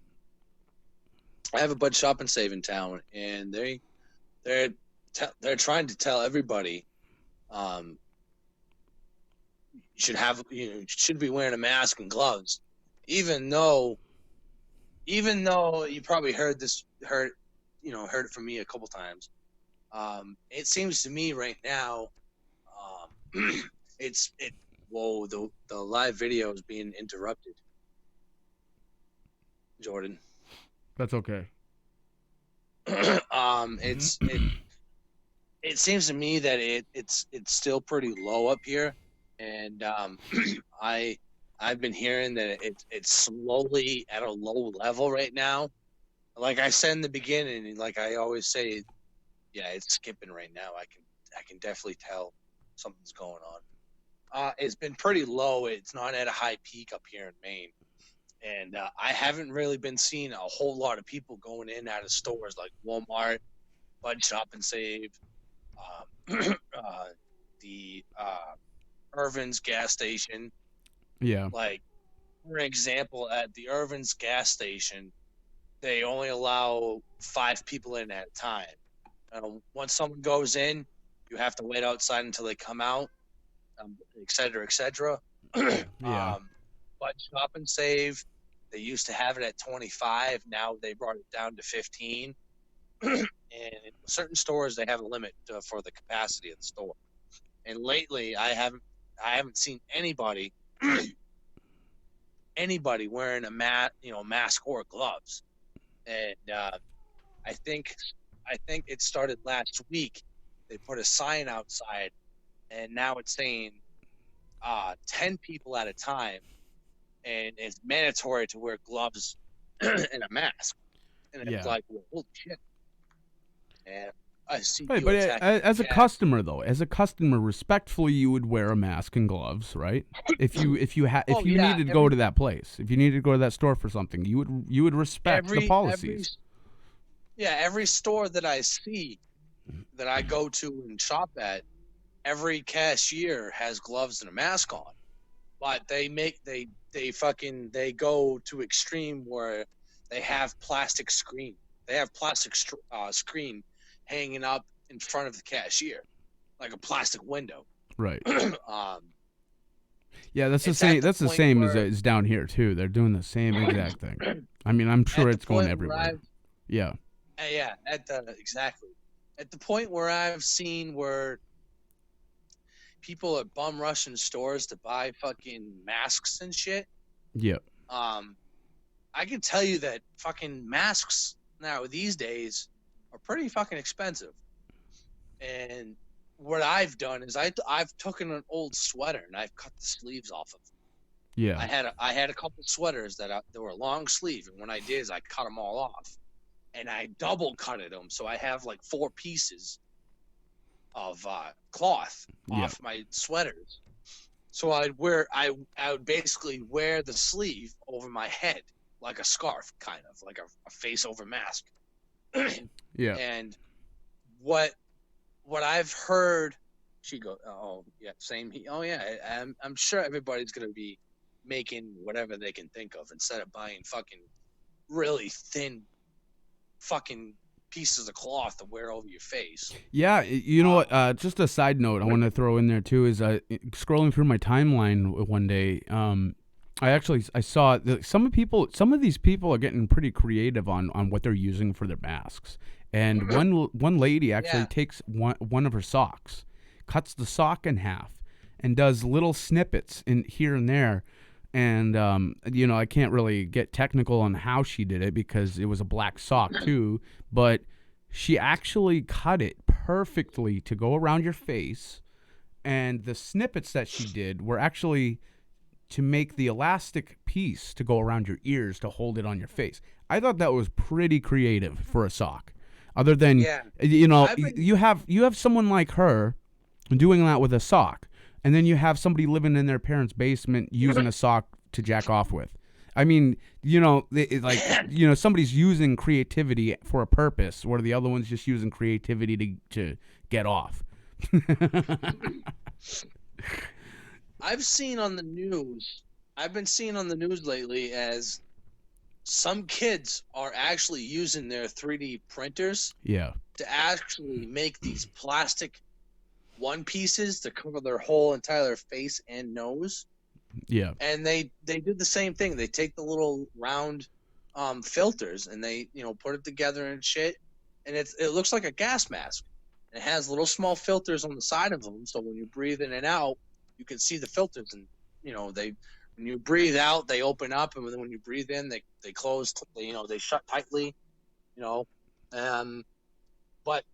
I have a Bud Shop and Save in town, and they're trying to tell everybody, you should be wearing a mask and gloves, even though you probably heard it from me a couple times. It seems to me right now, the live video is being interrupted. Jordan. That's okay. It seems to me that it's still pretty low up here, and I've been hearing that it's slowly at a low level right now. Like I said in the beginning, and like I always say, yeah, it's skipping right now. I can definitely tell something's going on. It's been pretty low. It's not at a high peak up here in Maine. And I haven't really been seeing a whole lot of people going in and out of stores like Walmart, Bud Shop and Save, the Irvin's gas station. Yeah. Like, for example, at the Irvin's gas station, they only allow 5 people in at a time. Once someone goes in, you have to wait outside until they come out, et cetera, et cetera. Yeah. But Shop and Save, they used to have it at 25. Now they brought it down to 15. And in certain stores, they have a limit for the capacity of the store. And lately, I haven't seen anybody wearing a mask or gloves. And I think it started last week. They put a sign outside, and now it's saying 10 people at a time. And it's mandatory to wear gloves and a mask. And it's like, well, holy shit. And I see. Right, but as a customer, though, respectfully, you would wear a mask and gloves, right? If you needed to go to that place, if you needed to go to that store for something, you would respect the policies. Every store that I see, that I go to and shop at, every cashier has gloves and a mask on. But they go to extreme where they have plastic screen. They have plastic screen hanging up in front of the cashier, like a plastic window. Right. Yeah, that's the same. That's the same as down here too. They're doing the same exact thing. I mean, I'm sure it's going everywhere. Yeah. Yeah, exactly. At the point where I've seen where people are bum rushing stores to buy fucking masks and shit. Yeah. I can tell you that fucking masks now these days are pretty fucking expensive. And what I've done is I've taken an old sweater and I've cut the sleeves off of. Yeah. I had a couple sweaters that were long sleeve, and what I did is I cut them all off, and I double cutted them, so I have like 4 pieces of cloth off my sweaters. So I would basically wear the sleeve over my head like a scarf, kind of like a face over mask. Yeah. And what I've heard, she goes, oh yeah, same. Oh yeah, I'm sure everybody's gonna be making whatever they can think of instead of buying fucking really thin fucking pieces of cloth to wear over your face. Yeah, you know what? Just a side note I want to throw in there too is scrolling through my timeline one day. I saw that some of these people are getting pretty creative on what they're using for their masks. And one lady actually takes one of her socks, cuts the sock in half, and does little snippets in here and there. And I can't really get technical on how she did it because it was a black sock too, but she actually cut it perfectly to go around your face, and the snippets that she did were actually to make the elastic piece to go around your ears to hold it on your face. I thought that was pretty creative for a sock. Other than you have someone like her doing that with a sock. And then you have somebody living in their parents' basement using a sock to jack off with. I mean, somebody's using creativity for a purpose, where the other one's just using creativity to get off. I've been seeing on the news lately as some kids are actually using their 3D printers to actually make these plastic one pieces to cover their whole entire face and nose. Yeah. And they do the same thing. They take the little round filters and they put it together and shit, and it looks like a gas mask. It has little small filters on the side of them, so when you breathe in and out, you can see the filters, and when you breathe out, they open up, and when you breathe in, they close. They shut tightly. But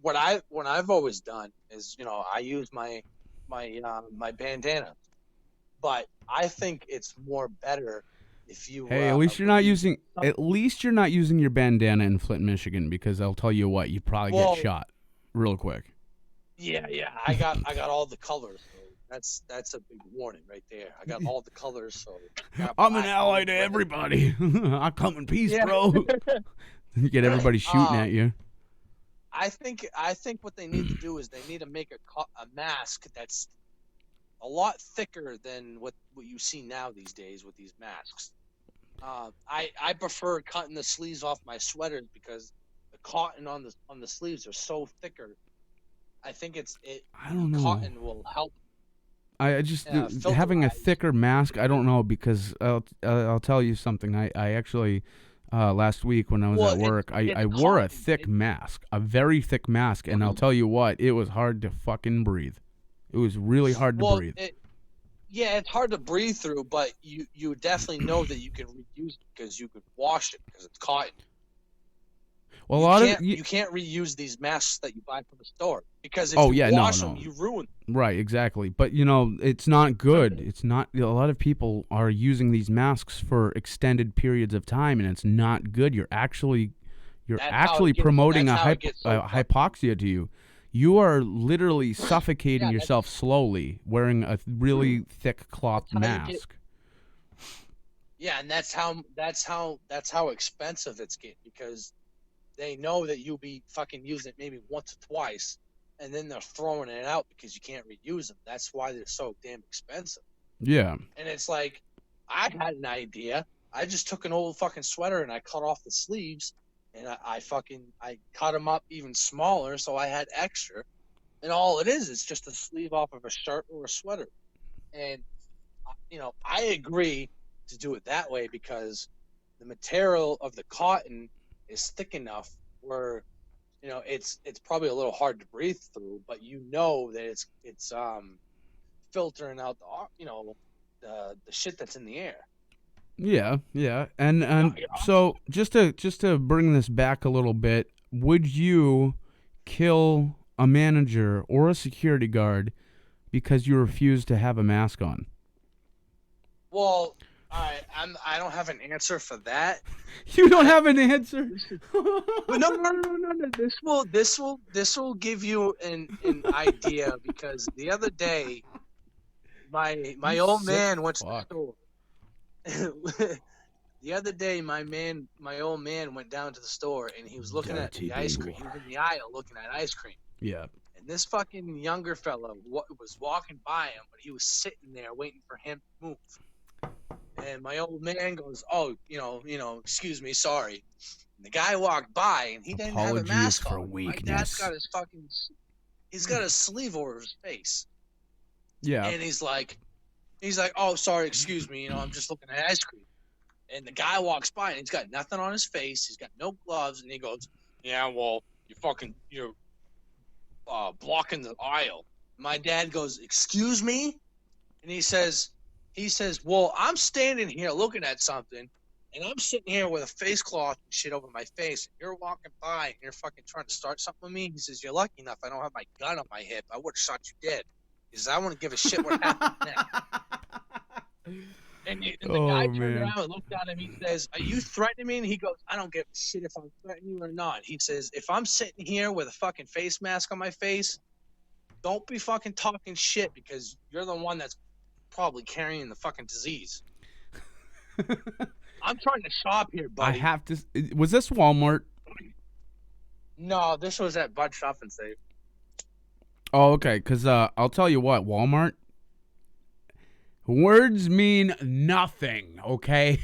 what I've always done is, I use my bandana, but I think it's more better if you. Hey, at least you're not using your bandana in Flint, Michigan, because I'll tell you what, you probably get shot real quick. Yeah, I got all the colors. So that's a big warning right there. I got all the colors. So I'm an ally to everybody. I come in peace, bro. You get everybody shooting at you. I think what they need to do is they need to make a mask that's a lot thicker than what you see now these days with these masks. I prefer cutting the sleeves off my sweaters because the cotton on the sleeves are so thicker. I think I don't know. Cotton will help. I just having a thicker mask. I don't know, because I'll tell you something. I actually. Last week when I was at work, I wore a thick mask, a very thick mask, and I'll tell you what, it was hard to fucking breathe. It was really hard to breathe. It's hard to breathe through, but you definitely know that you can reuse it because you can wash it because it's cotton. Well, you can't reuse these masks that you buy from the store because if you wash them, you ruin them. Right, exactly. But it's not good. It's not. A lot of people are using these masks for extended periods of time, and it's not good. You're actually promoting hypoxia to you. You are literally suffocating yourself slowly wearing a really thick cloth mask. And that's how expensive it's getting, because they know that you'll be fucking using it maybe once or twice, and then they're throwing it out because you can't reuse them. That's why they're so damn expensive. Yeah. And it's like, I had an idea. I just took an old fucking sweater and I cut off the sleeves, and I cut them up even smaller so I had extra. And all it is just a sleeve off of a shirt or a sweater. And, I agree to do it that way because the material of the cotton is thick enough where it's probably a little hard to breathe through, but that it's filtering out the shit that's in the air. Yeah, and so just to bring this back a little bit, would you kill a manager or a security guard because you refuse to have a mask on? Well, I don't have an answer for that. You don't have an answer. But no. This will give you an idea, because the other day my old man went to the store. The other day, my old man went down to the store, and he was looking at the ice cream. He was in the aisle looking at ice cream. Yeah. And this fucking younger fella was walking by him, but he was sitting there waiting for him to move. And my old man goes, "Oh, excuse me, sorry." And the guy walked by, and he didn't have a mask on. My dad's got he's got a sleeve over his face. Yeah. And he's like, "Oh, sorry, excuse me, I'm just looking at ice cream." And the guy walks by, and he's got nothing on his face. He's got no gloves, and he goes, "Yeah, well, you're blocking the aisle." My dad goes, "Excuse me?" And he says, "Well, I'm standing here looking at something, and I'm sitting here with a face cloth and shit over my face, and you're walking by, and you're fucking trying to start something with me." He says, "You're lucky enough I don't have my gun on my hip. I would have shot you dead." He says, "I wouldn't give a shit what happened next." And the guy turned around and looked at him. He says, "Are you threatening me?" And he goes, "I don't give a shit if I'm threatening you or not." He says, "If I'm sitting here with a fucking face mask on my face, don't be fucking talking shit, because you're the one that's probably carrying the fucking disease." I'm trying to shop here, buddy. I have to. Was this Walmart? No, this was at Bud Shop and Save. Oh, okay. Because I'll tell you what, Walmart. Words mean nothing. Okay.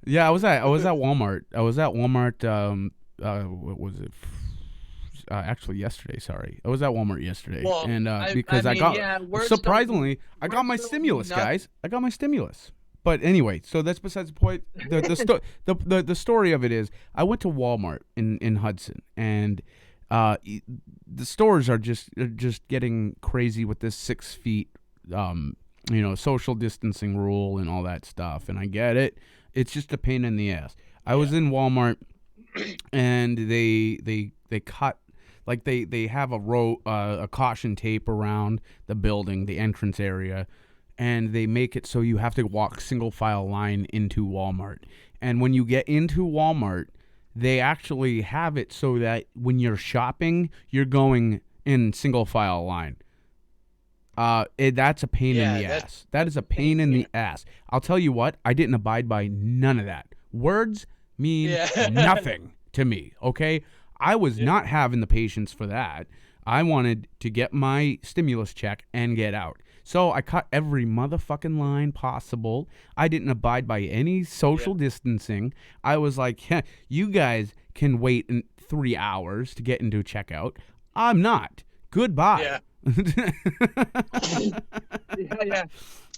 Yeah, I was at Walmart. I was at Walmart. What was it? Actually, yesterday. Sorry, I was at Walmart yesterday, and because I got surprisingly, I got my stimulus, guys. I got my stimulus. But anyway, so that's besides the point. The story of it is, I went to Walmart in Hudson, and the stores are just getting crazy with this 6 feet, social distancing rule and all that stuff. And I get it. It's just a pain in the ass. I was in Walmart, and they cut. Like they have a caution tape around the building, the entrance area, and they make it so you have to walk single file line into Walmart. And when you get into Walmart, they actually have it so that when you're shopping, you're going in single file line. That's a pain in the ass. That is a pain in the ass. I'll tell you what, I didn't abide by none of that. Words mean nothing to me, okay? I was not having the patience for that. I wanted to get my stimulus check and get out. So I cut every motherfucking line possible. I didn't abide by any social distancing. I was like, you guys can wait 3 hours to get into checkout. I'm not. Goodbye. Yeah. Yeah.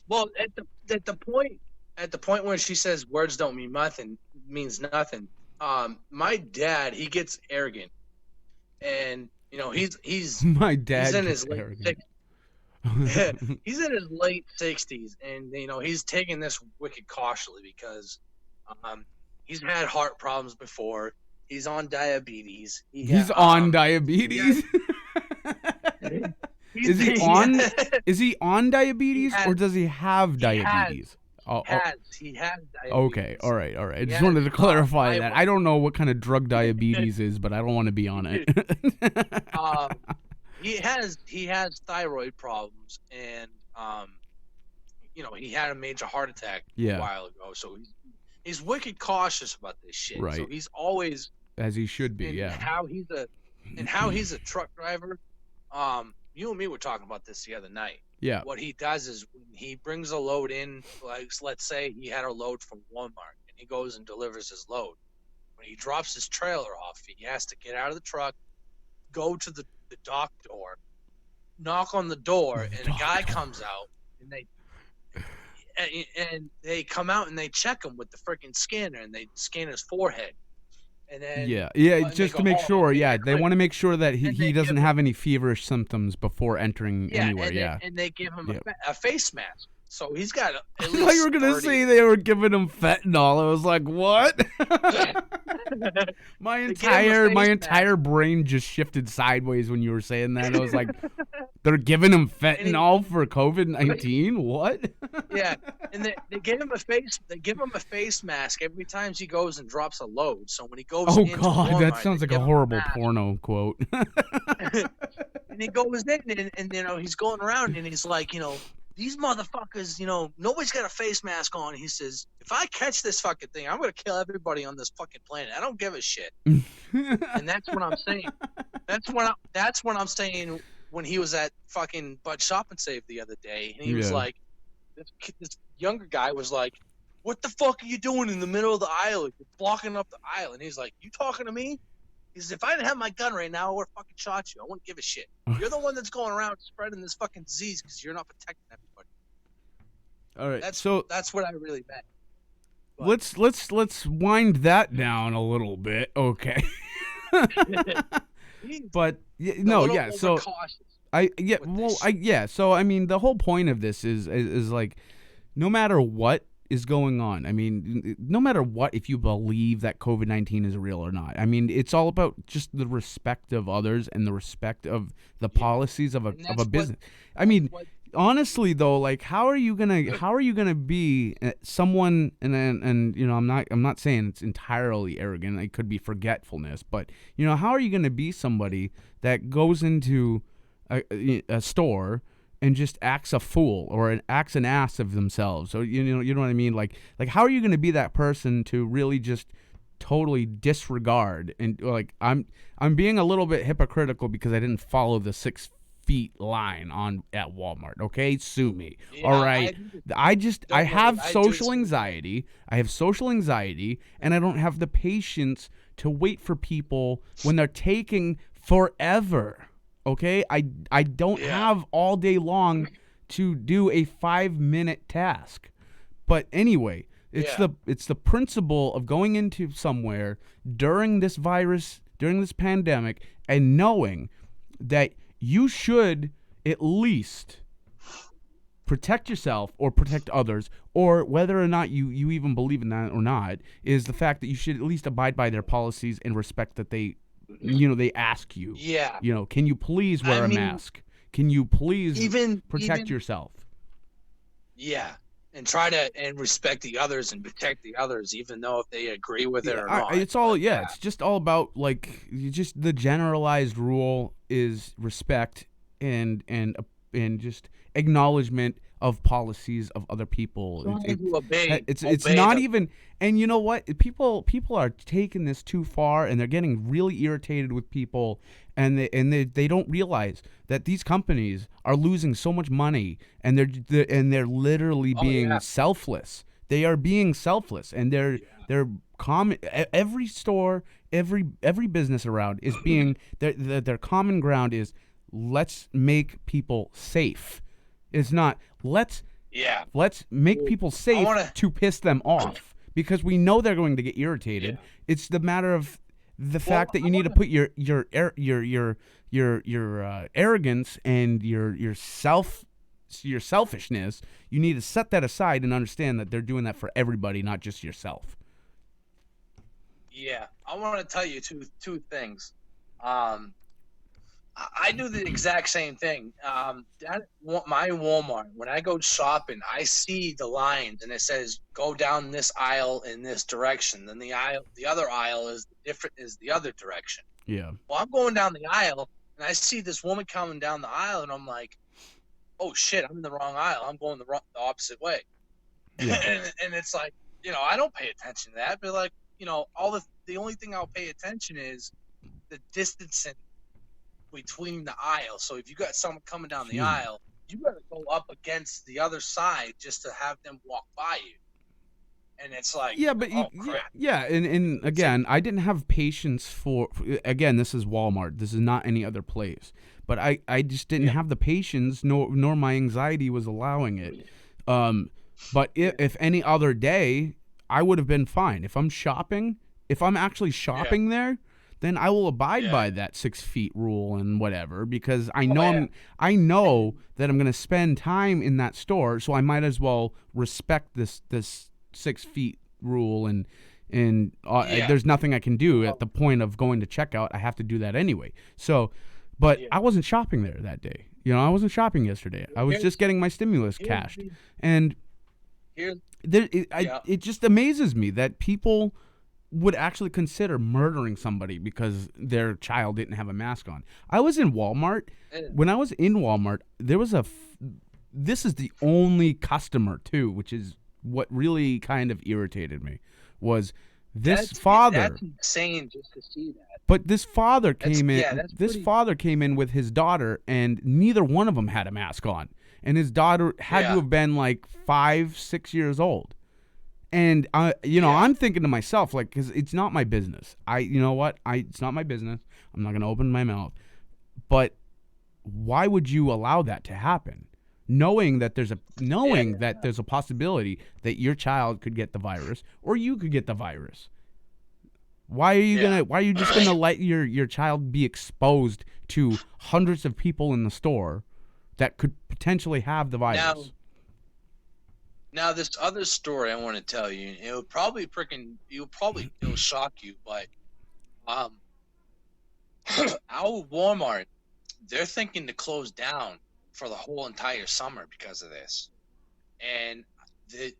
Well, at the point where she says words don't mean nothing, means nothing. My dad, he gets arrogant, and he's my dad. He's in his he's in his late 60s, and he's taking this wicked cautiously, because he's had heart problems before. He's on diabetes. He's on diabetes. Is he on diabetes, or does he have diabetes? He has diabetes. Okay, all right. I just wanted to clarify that. I don't know what kind of drug diabetes is, but I don't want to be on it. He has thyroid problems, and he had a major heart attack a while ago. So he's wicked cautious about this shit. Right. So he's always, as he should be. How he's a truck driver. You and me were talking about this the other night. Yeah. What he does is, when he brings a load in, like let's say he had a load from Walmart, and he goes and delivers his load. When he drops his trailer off, he has to get out of the truck, go to the dock door, knock on the door, and a guy comes out, and they come out and they check him with the freaking scanner, and they scan his forehead. and then Yeah, just to make sure. Yeah, they want want to make sure that he they doesn't give have any feverish symptoms before entering anywhere. and they give him Yep. a face mask. So he's got at I least thought you were gonna 30. say they were giving him fentanyl. I was like, what? my They gave him a face entire brain just shifted sideways when you were saying that. I was like, they're giving him fentanyl for COVID-19? What? Yeah, and they give him a face mask every time he goes and drops a load. So when he goes, Oh into God, Walmart, that sounds they like give a him horrible mask. porno quote. And he goes in and he's going around and he's like, these motherfuckers, nobody's got a face mask on. He says, if I catch this fucking thing, I'm gonna kill everybody on this fucking planet. I don't give a shit. And that's what I'm saying. That's what I'm saying when he was at fucking Bud Shop and Save the other day, and he was like, this younger guy was like, "What the fuck are you doing in the middle of the aisle? You're blocking up the aisle." And he's like, "You talking to me?" He says, "If I didn't have my gun right now, I would have fucking shot you. I wouldn't give a shit. You're the one that's going around spreading this fucking disease because you're not protecting everybody." All right, That's what I really meant. But let's wind that down a little bit, okay? But so so I mean, the whole point of this is like, no matter what is going on, I mean, no matter what, if you believe that COVID-19 is real or not, I mean, it's all about just the respect of others and the respect of the policies of a business. I mean, honestly though, like, how are you gonna be someone, and I'm not saying it's entirely arrogant, it could be forgetfulness, but how are you gonna be somebody that goes into a store and just acts a fool or acts an ass of themselves? So you know what I mean? Like how are you gonna be that person to really just totally disregard? And like, I'm being a little bit hypocritical because I didn't follow the 6 feet line at Walmart. Okay, sue me. All right, I have social anxiety. I have social anxiety, and I don't have the patience to wait for people when they're taking forever. Okay, I don't have all day long to do a 5-minute task. But anyway, it's the principle of going into somewhere during this virus, during this pandemic, and knowing that you should at least protect yourself or protect others, or whether or not you even believe in that or not, is the fact that you should at least abide by their policies and respect that they ask you. Yeah. Can you please wear a mask? Can you please protect yourself? Yeah. And try to respect the others and protect the others, even though if they agree with it or not. It's just all about, like, just the generalized rule is respect and just acknowledgement of policies of other people. It's not even, and you know what? People are taking this too far, and they're getting really irritated with people, and they don't realize that these companies are losing so much money, and they're literally being selfless. They are being selfless, and they're common. Every store, every business around is being their common ground is, let's make people safe. It's not let's make people safe to piss them off, because we know they're going to get irritated. Yeah. It's the matter of the fact that you need to put your arrogance and your selfishness. You need to set that aside and understand that they're doing that for everybody, not just yourself. Yeah, I want to tell you two things. I do the exact same thing. My Walmart, when I go shopping, I see the lines and it says go down this aisle in this direction. Then the other aisle is the other direction. Yeah. Well, I'm going down the aisle and I see this woman coming down the aisle, and I'm like, oh shit, I'm in the wrong aisle. I'm going the opposite way. Yeah. and it's like, I don't pay attention to that, but like, the only thing I'll pay attention is the distancing between the aisle. So if you got someone coming down the aisle, you gotta go up against the other side just to have them walk by you. And it's like, crap. And again, I didn't have patience for, again, this is Walmart. This is not any other place. But I just didn't have the patience, nor my anxiety was allowing it. But if any other day, I would have been fine. If I'm shopping if I'm actually shopping there, then I will abide by that 6 feet rule and whatever, because I know I know that I'm going to spend time in that store, so I might as well respect this 6 feet rule, and there's nothing I can do at the point of going to checkout. I have to do that anyway. So, but I wasn't shopping there that day. You know, I wasn't shopping yesterday. I was just getting my stimulus cashed, and it just amazes me that people would actually consider murdering somebody because their child didn't have a mask on. I was in Walmart. When I was in Walmart, there was this is the only customer too, which is what really kind of irritated me, was this father. That's insane just to see that. But this father came in. Father came in with his daughter, and neither one of them had a mask on. And his daughter had to have been like 5, 6 years old. And I'm thinking to myself, like, because it's not my business. It's not my business. I'm not gonna open my mouth. But why would you allow that to happen, knowing that there's a possibility that your child could get the virus or you could get the virus? Why are you just gonna let your child be exposed to hundreds of people in the store that could potentially have the virus? Now, this other story I want to tell you, it'll shock you, but our Walmart, they're thinking to close down for the whole entire summer because of this. And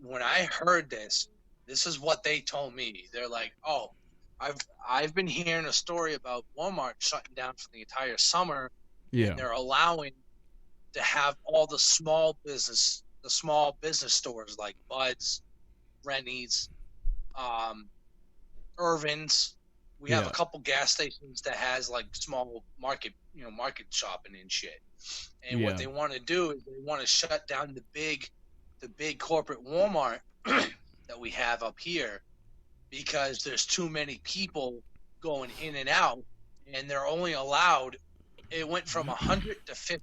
when I heard this is what they told me. They're like, "Oh, I've been hearing a story about Walmart shutting down for the entire summer. Yeah, and they're allowing to have all the small business stores like Bud's, Rennie's, Irvin's. We have a couple gas stations that has like small market shopping and shit. And what they want to do is they want to shut down the big corporate Walmart that we have up here, because there's too many people going in and out, and they're only allowed. It went from 100 to 50.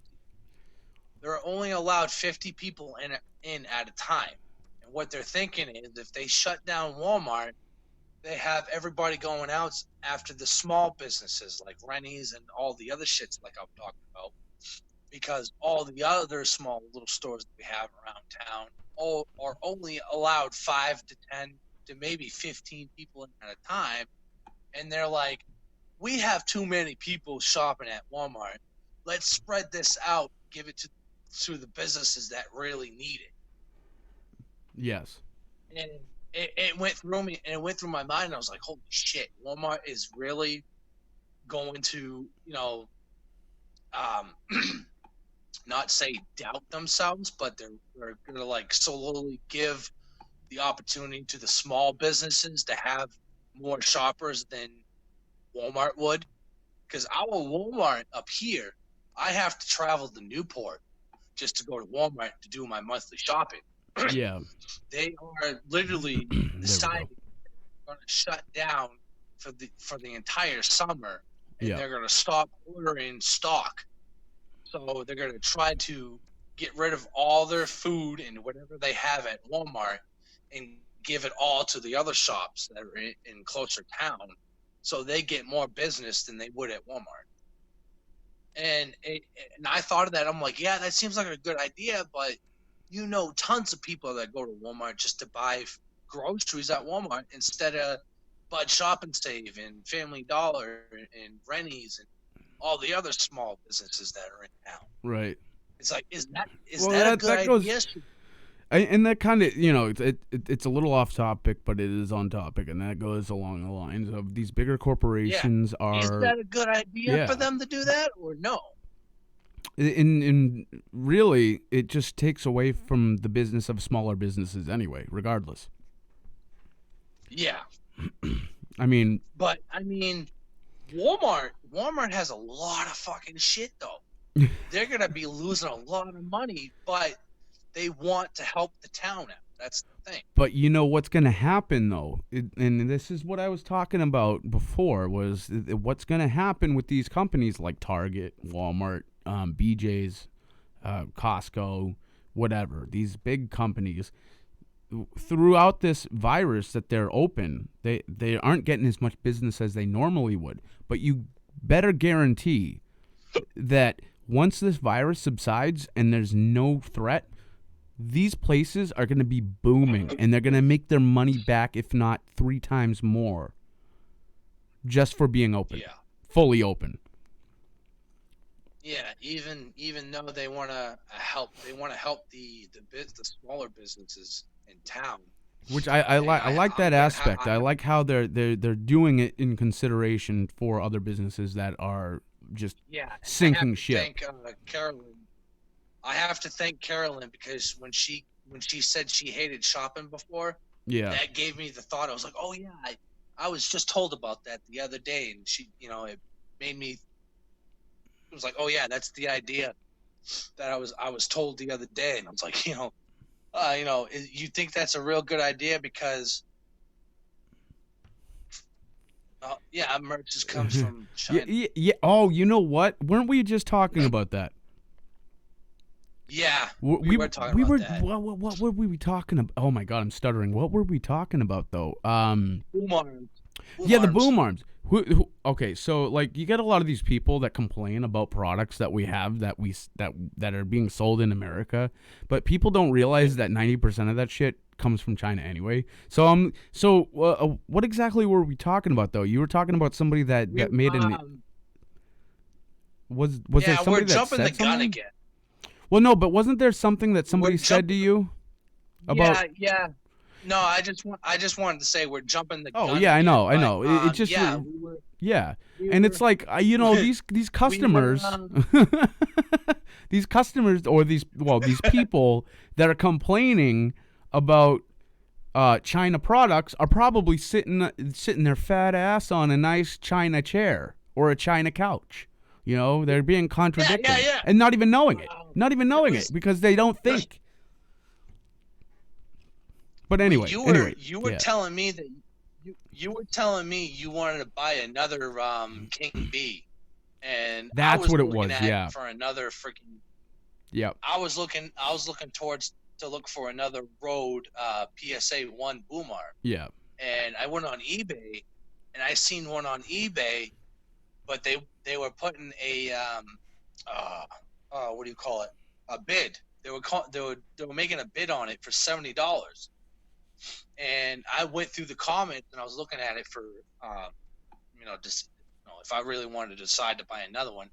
They're only allowed 50 people in at a time. And what they're thinking is, if they shut down Walmart, they have everybody going out after the small businesses like Rennie's and all the other shits like I'm talking about, because all the other small little stores that we have around town are only allowed 5 to 10 to maybe 15 people in at a time. And they're like, we have too many people shopping at Walmart. Let's spread this out, give it to the businesses that really need it. Yes. And it went through me, and it went through my mind, and I was like, holy shit, Walmart is really going to, not say doubt themselves, but they're going to like slowly give the opportunity to the small businesses to have more shoppers than Walmart would. Because our Walmart up here, I have to travel to Newport just to go to Walmart to do my monthly shopping. Yeah. They are literally deciding they're going to shut down for the entire summer, and they're going to stop ordering stock. So they're going to try to get rid of all their food and whatever they have at Walmart and give it all to the other shops that are in closer town, so they get more business than they would at Walmart. And I thought of that. I'm like, yeah, that seems like a good idea, but tons of people that go to Walmart just to buy groceries at Walmart instead of Bud Shop and Save and Family Dollar and Rennie's and all the other small businesses that are in town. Right. It's like, is that a good idea? And that kind of, it's a little off topic, but it is on topic, and that goes along the lines of these bigger corporations are. Is that a good idea for them to do that, or no? In really, it just takes away from the business of smaller businesses anyway, regardless. Yeah. But Walmart has a lot of fucking shit though. They're gonna be losing a lot of money, but they want to help the town out. That's the thing. But what's going to happen, though, and this is what I was talking about before, was what's going to happen with these companies like Target, Walmart, BJ's, Costco, whatever, these big companies. throughout this virus that they're open, they aren't getting as much business as they normally would. But you better guarantee that once this virus subsides and there's no threat, these places are going to be booming, and they're going to make their money back, if not 3 times more, just for being open, fully open. Yeah, even though they want to help, the smaller businesses in town. Which I like that aspect. I like how they're doing it in consideration for other businesses that are just sinking ship. I have to thank Carolyn because when she said she hated shopping before, that gave me the thought. I was like, oh yeah, I was just told about that the other day, and she, it made me. It was like, oh yeah, that's the idea that I was told the other day, and I was like, you think that's a real good idea because, merch just comes from China. Yeah. Oh, you know what? Weren't we just talking about that? Yeah, we were talking about that. What were we talking about? Oh my God, I'm stuttering. What were we talking about though? Boom arms. The boom arms. Okay, so like you get a lot of these people that complain about products that we have that are being sold in America, but people don't realize that 90% of that shit comes from China anyway. So what exactly were we talking about though? You were talking about somebody that made an was there somebody that said something? Yeah, we're jumping the gun again. Well, no, but wasn't there something that somebody said to you about? Yeah. No, I just wanted to say we're jumping the gun. Oh yeah, I know. It just and it's like these customers, these customers or these people that are complaining about China products are probably sitting their fat ass on a nice China chair or a China couch. They're being contradicted and not even knowing it because they don't think. But anyway, you were telling me that you were telling me you wanted to buy another King B, and that's what it was. Yeah, for another freaking. Yep. I was looking to look for another Rode PSA 1 boom arm. Yeah. And I went on eBay, and I seen one on eBay, but they were putting a what do you call it? A bid. They were making a bid on it for $70. And I went through the comments and I was looking at it for, if I really wanted to decide to buy another one.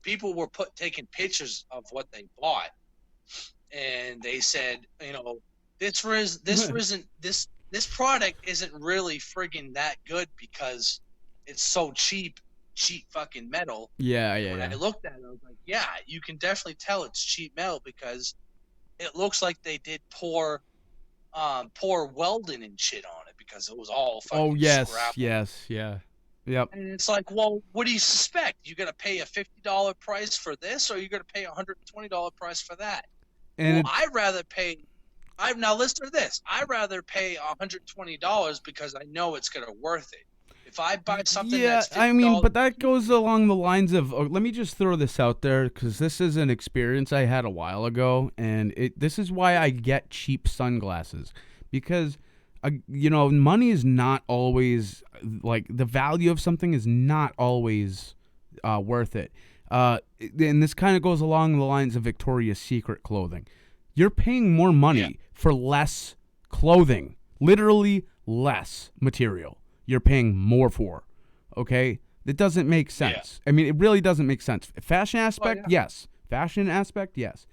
People were taking pictures of what they bought, and they said, this product isn't really friggin' that good because it's so cheap fucking metal. Yeah. When I looked at it, I was like, yeah, you can definitely tell it's cheap metal because it looks like they did pour welding and shit on it because it was all fucking scrap. Yes, yeah. Yep. And it's like, well, what do you suspect? You gonna pay a $50 price for this, or you gonna pay a $120 price for that? And I'd rather pay. Now listen to this. I'd rather pay $120 because I know it's gonna worth it. If I buy something that's $50, but that goes along the lines of. Let me just throw this out there because this is an experience I had a while ago, and this is why I get cheap sunglasses because, money is not always like the value of something is not always worth it. And this kind of goes along the lines of Victoria's Secret clothing. You're paying more money for less clothing, literally less material. You're paying more for, okay? It doesn't make sense. Yeah. I mean, it really doesn't make sense. Fashion aspect, yes. Fashion aspect, yes.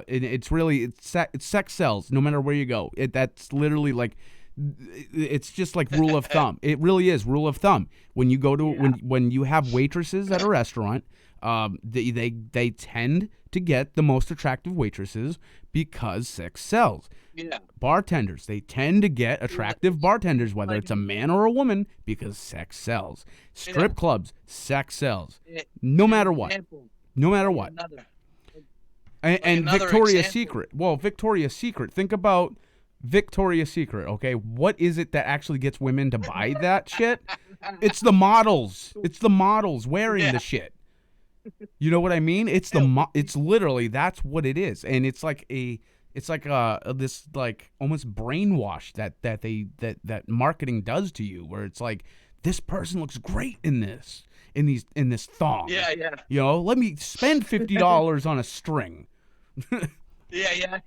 It's sex sells no matter where you go. That's literally like, it's just like rule of thumb. It really is rule of thumb. When you go to when you have waitresses at a restaurant, they tend to get the most attractive waitresses because sex sells. Yeah. Bartenders, they tend to get attractive bartenders, whether it's a man or a woman, because sex sells. Strip clubs, sex sells. No matter what. No matter what. And Victoria's Secret. Well, Victoria's Secret. Think about Victoria's Secret, okay? What is it that actually gets women to buy that shit? It's the models. It's the models wearing the shit. You know what I mean? It's it's literally, that's what it is. And it's like it's like this like almost brainwash that marketing does to you, where it's like, this person looks great in this thong. Yeah. You know, let me spend $50 on a string. Yeah.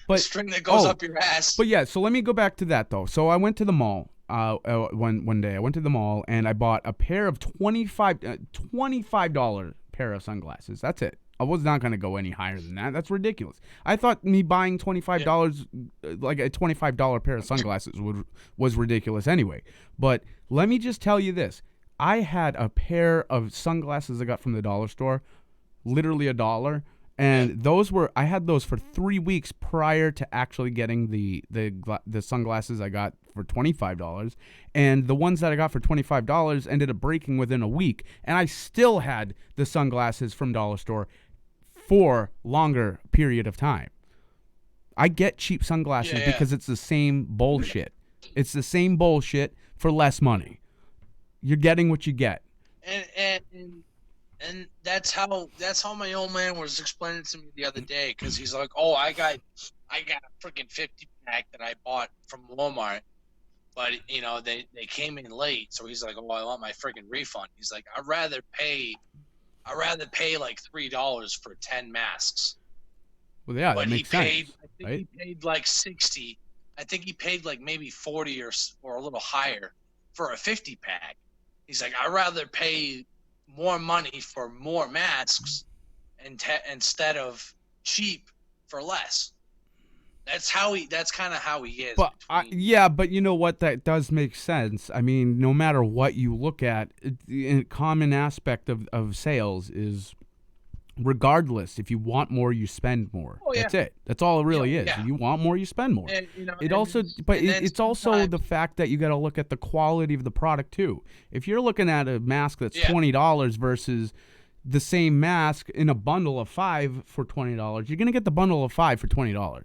But string that goes up your ass. But yeah, so let me go back to that though. So I went to the mall. One day I went to the mall and I bought a pair of $25 pair of sunglasses. That's it. I was not going to go any higher than that. That's ridiculous. I thought me buying $25, like a $25 pair of sunglasses was ridiculous anyway. But let me just tell you this. I had a pair of sunglasses I got from the dollar store, literally $1. And I had those for 3 weeks prior to actually getting the sunglasses I got for $25. And the ones that I got for $25 ended up breaking within a week. And I still had the sunglasses from dollar store for longer period of time. I get cheap sunglasses because it's the same bullshit. It's the same bullshit for less money. You're getting what you get. And that's how my old man was explaining to me the other day, because he's like, "Oh, I got a freaking 50 pack that I bought from Walmart, but you know they came in late." So he's like, "Oh, I want my freaking refund." He's like, "I'd rather pay like $3 for 10 masks." Well, yeah, but that makes sense. He paid like 60. I think he paid like maybe 40 or a little higher for a 50 pack. He's like, "I'd rather pay more money for more masks instead of cheap for less." That's kind of how he is. But but you know what? That does make sense. I mean, no matter what you look at, a common aspect of sales is, regardless, if you want more, you spend more. Oh, yeah. That's it. That's all it really is. Yeah. If you want more, you spend more. And, you know, It's also the fact that you got to look at the quality of the product too. If you're looking at a mask that's $20 versus the same mask in a bundle of 5 for $20, you're gonna get the bundle of 5 for $20.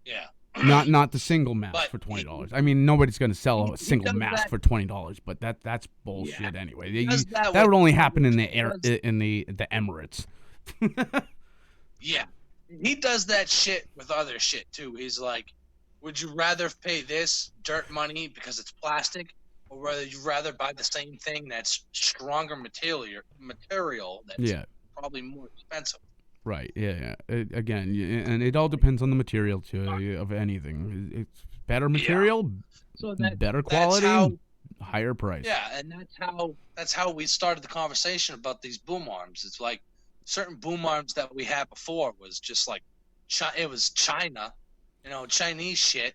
Yeah. Not the single mask for $20. I mean, nobody's gonna sell a single mask for $20, but that's bullshit anyway. That would only happen in the Emirates. Yeah, he does that shit with other shit too. He's like, "Would you rather pay this dirt money because it's plastic, or whether you rather buy the same thing that's stronger material that's probably more expensive?" Right. Yeah. Again, and it all depends on the material too of anything. It's better material, better quality, higher price. Yeah, and that's how we started the conversation about these boom arms. It's like certain boom arms that we had before was just like it was China, Chinese shit.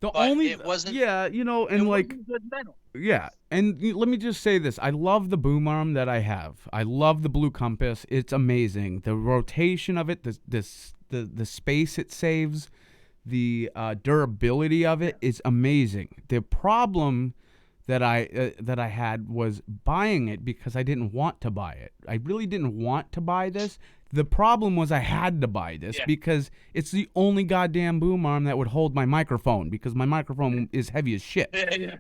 It wasn't. Yeah, and like good metal. Yeah, and let me just say this. I love the boom arm that I have. I love the Blue Compass. It's amazing. The rotation of it, the space it saves, the durability of it is amazing. The problem that I had was buying it because I didn't want to buy it. I really didn't want to buy this. The problem was I had to buy this because it's the only goddamn boom arm that would hold my microphone, because my microphone is heavy as shit. Yeah.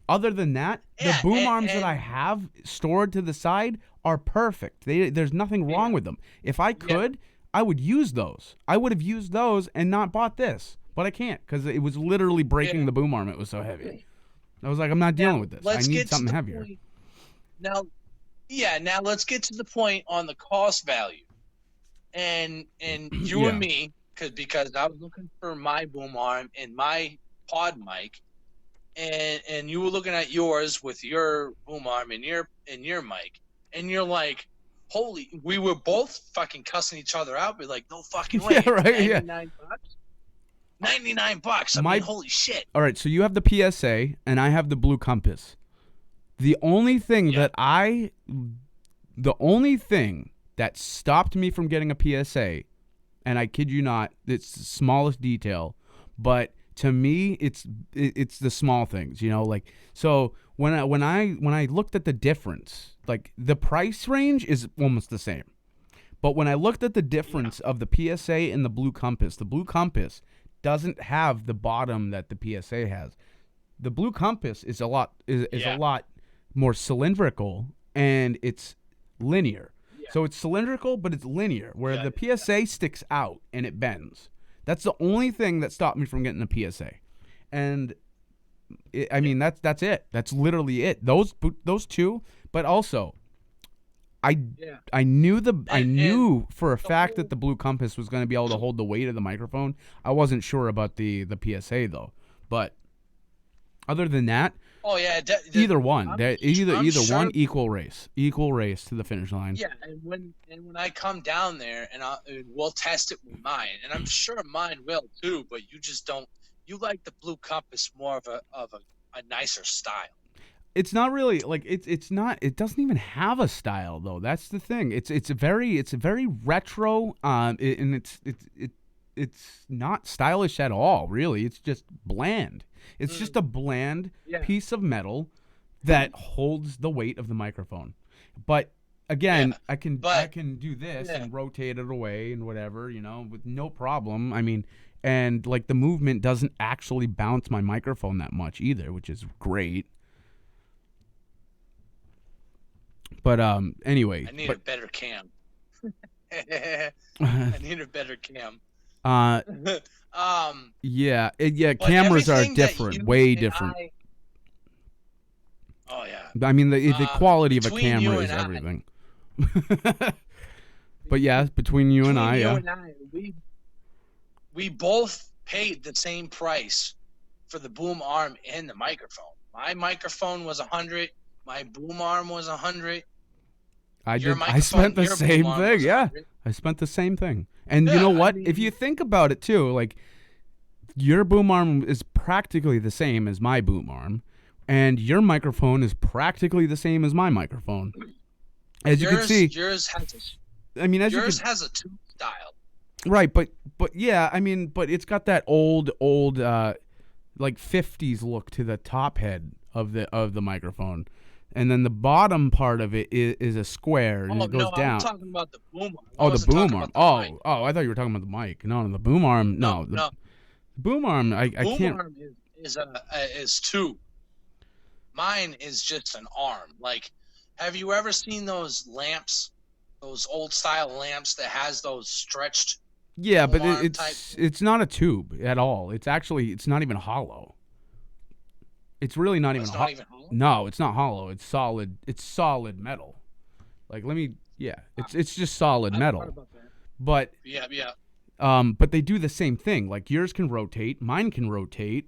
Other than that, the boom arms that I have stored to the side are perfect. There's nothing wrong with them. If I could, I would use those. I would have used those and not bought this. But I can't, because it was literally breaking the boom arm. It was so heavy. I was like, I'm not dealing with this. I need something heavier. Now let's get to the point on the cost value. And you and me, because I was looking for my boom arm and my pod mic, and you were looking at yours with your boom arm and your mic, and you're like, we were both fucking cussing each other out. We're like, no fucking way. Yeah, right. $99? $99. I mean, holy shit. All right, so you have the PSA and I have the Blue Compass. The only thing that stopped me from getting a PSA, and I kid you not, it's the smallest detail, but to me, it's the small things, like, so when I looked at the difference, like the price range is almost the same, but when I looked at the difference of the PSA and the Blue Compass doesn't have the bottom that the PSA has. The Blue Compass is a lot more cylindrical and it's linear. So it's cylindrical, but it's linear, where the PSA sticks out and it bends. That's the only thing that stopped me from getting a PSA. And that's it. That's literally it. Those two, but also I knew for a fact that the Blue Compass was going to be able to hold the weight of the microphone. I wasn't sure about the PSA though. But other than that, either one. Either sure. One equal race to the finish line. Yeah, and when I come down there and we'll test it with mine, and I'm sure mine will too. But you just don't. You like the Blue Compass more of a nicer style. It's not really like it's not. It doesn't even have a style though. That's the thing. It's a very retro. And it's not stylish at all. Really, it's just bland. It's just a bland piece of metal that holds the weight of the microphone. But again, I can do this and rotate it away and whatever, with no problem. I mean, and like the movement doesn't actually bounce my microphone that much either, which is great. But anyway, I need a better cam. I need a better cam. Cameras are different, way different. I mean, the quality of a camera is everything. But yeah, between you and I, we both paid the same price for the boom arm and the microphone. My microphone was $100. My boom arm was $100. I spent the same thing. Yeah, I spent the same thing. And you know what? If you think about it too, like your boom arm is practically the same as my boom arm, and your microphone is practically the same as my microphone. As you can see, yours has a tube style. Right, but yeah, I mean, but it's got that old like 50s look to the top head of the microphone. And then the bottom part of it is a square, and it goes down. I'm talking about the boom arm. Oh, the boom arm. Oh, I thought you were talking about the mic. No, the boom arm. No, the boom arm. I can't. Boom arm is two. Mine is just an arm. Like, have you ever seen those lamps, those old style lamps that has those stretched? Yeah, but it's not a tube at all. It's not even hollow. It's really not even hollow. No, it's not hollow. It's solid. It's solid metal. Like, it's just solid metal. But but they do the same thing. Like, yours can rotate, mine can rotate.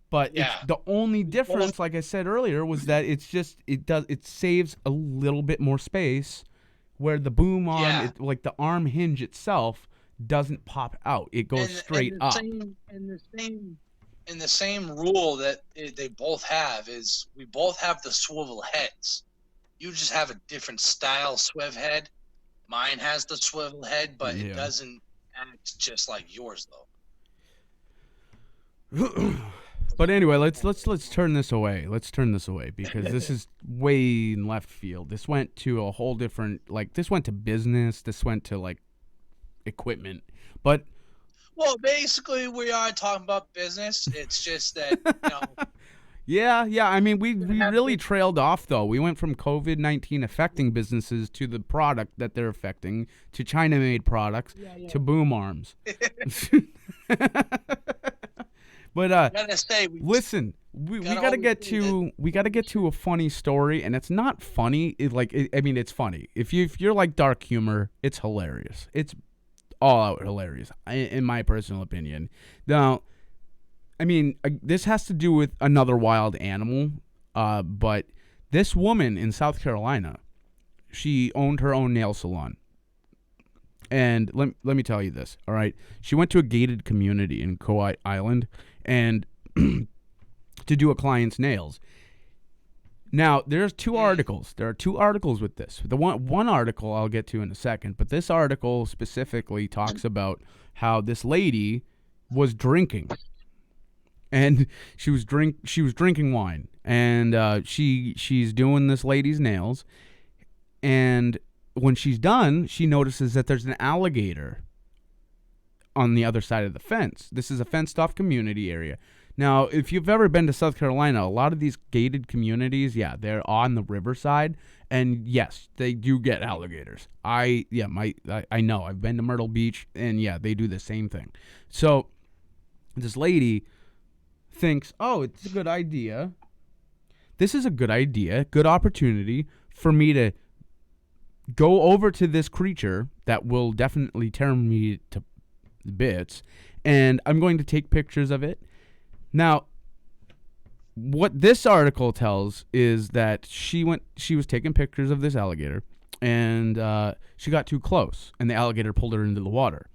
But the only difference, like I said earlier, was that it saves a little bit more space, where the boom arm, like the arm hinge itself, doesn't pop out. It goes straight up. And the same rule that they both have is we both have the swivel heads. You just have a different style swivel head. Mine has the swivel head, but it doesn't act just like yours though. But anyway, let's turn this away. Let's turn this away because this is way in left field. This went to a whole different, like, this went to business. This went to like equipment, but. Well, basically, we are talking about business. It's just that, Yeah. I mean, we really trailed off, though. We went from COVID-19 affecting businesses to the product that they're affecting, to China-made products, to boom arms. But listen, we gotta get to a funny story, and it's not funny. It's funny. If you're like dark humor, it's hilarious. It's all out hilarious, in my personal opinion. Now, I mean, this has to do with another wild animal, but this woman in South Carolina, she owned her own nail salon. And let me tell you this, all right? She went to a gated community in Kauai Island and to do a client's nails. Now, there's two articles. There are two articles with this. The one article I'll get to in a second, but this article specifically talks about how this lady was drinking, and she was drinking wine, and she's doing this lady's nails, and when she's done, she notices that there's an alligator on the other side of the fence. This is a fenced-off community area. Now, if you've ever been to South Carolina, a lot of these gated communities, they're on the riverside, And yes, they do get alligators. I know. I've been to Myrtle Beach, and yeah, they do the same thing. So this lady thinks, oh, it's a good idea. This is a good idea, good opportunity for me to go over to this creature that will definitely tear me to bits, and I'm going to take pictures of it. Now, what this article tells is that she was taking pictures of this alligator, and she got too close, and the alligator pulled her into the water.